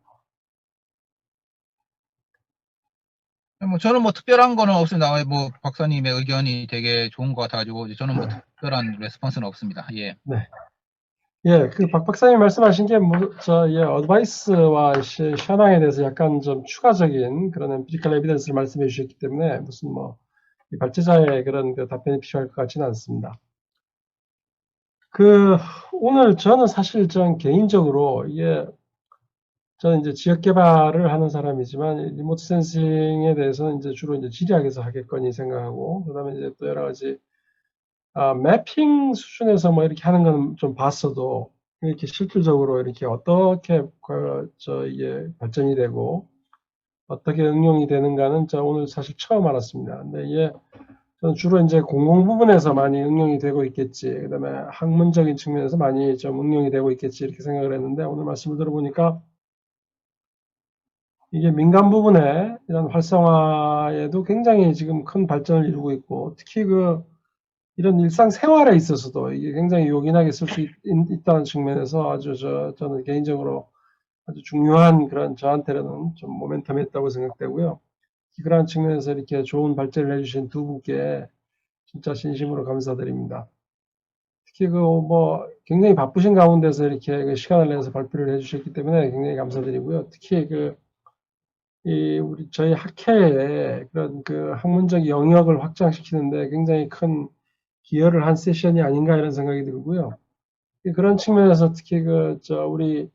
저는 특별한 거는 없습니다. 박사님의 의견이 되게 좋은 것 같아가지고 저는 특별한 레스폰스는 없습니다. 예. 네. 예, 박 박사님 말씀하신 게, 어드바이스와 현황에 대해서 약간 좀 추가적인 그런 엠피리컬 에비던스를 말씀해 주셨기 때문에 무슨 이 발제자의 그런 답변이 필요할 것 같지는 않습니다. 오늘 저는 사실 개인적으로 저는 이제 지역 개발을 하는 사람이지만 리모트 센싱에 대해서는 이제 주로 이제 지리학에서 하겠거니 생각하고, 그다음에 이제 또 여러 가지 매핑 수준에서 이렇게 하는 건 좀 봤어도 이렇게 실질적으로 이렇게 어떻게 이게 발전이 되고 어떻게 응용이 되는가는 오늘 사실 처음 알았습니다. 근데 이게 저는 주로 이제 공공 부분에서 많이 응용이 되고 있겠지, 그다음에 학문적인 측면에서 많이 좀 응용이 되고 있겠지 이렇게 생각을 했는데, 오늘 말씀을 들어보니까 이게 민간 부분에 이런 활성화에도 굉장히 지금 큰 발전을 이루고 있고, 특히 이런 일상생활에 있어서도 이게 굉장히 요긴하게 쓸 수 있다는 측면에서 아주 저는 개인적으로 아주 중요한 그런 저한테는 좀 모멘텀이 있다고 생각되고요. 그러한 측면에서 이렇게 좋은 발전을 해주신 두 분께 진짜 진심으로 감사드립니다. 특히 굉장히 바쁘신 가운데서 이렇게 시간을 내서 발표를 해주셨기 때문에 굉장히 감사드리고요. 특히 저희 학회에 그런 학문적 영역을 확장시키는데 굉장히 큰 기여를 한 세션이 아닌가 이런 생각이 들고요. 그런 측면에서 특히 우리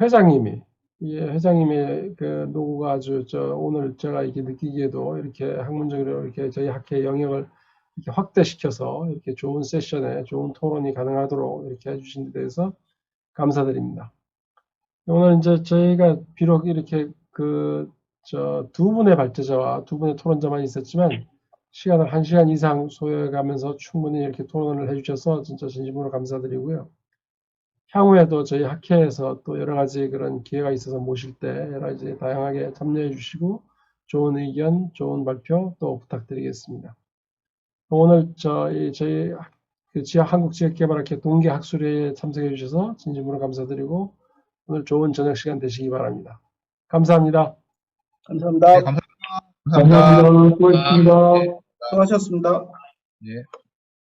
회장님이, 회장님의 노고가 아주 오늘 제가 이렇게 느끼기에도 이렇게 학문적으로 이렇게 저희 학회 영역을 이렇게 확대시켜서 이렇게 좋은 세션에 좋은 토론이 가능하도록 이렇게 해주신 데 대해서 감사드립니다. 오늘 이제 저희가 비록 이렇게 두 분의 발제자와 두 분의 토론자만 있었지만 시간을 1시간 이상 소요해가면서 충분히 이렇게 토론을 해주셔서 진짜 진심으로 감사드리고요. 향후에도 저희 학회에서 또 여러 가지 그런 기회가 있어서 모실 때 여러 가지 다양하게 참여해 주시고 좋은 의견, 좋은 발표 또 부탁드리겠습니다. 오늘 저희 한국지역개발학회 동계 학술회에 참석해 주셔서 진심으로 감사드리고 오늘 좋은 저녁 시간 되시기 바랍니다. 감사합니다. 감사합니다. 네, 감사합니다. 감사합니다. 수고하셨습니다. 수고하셨습니다. 예.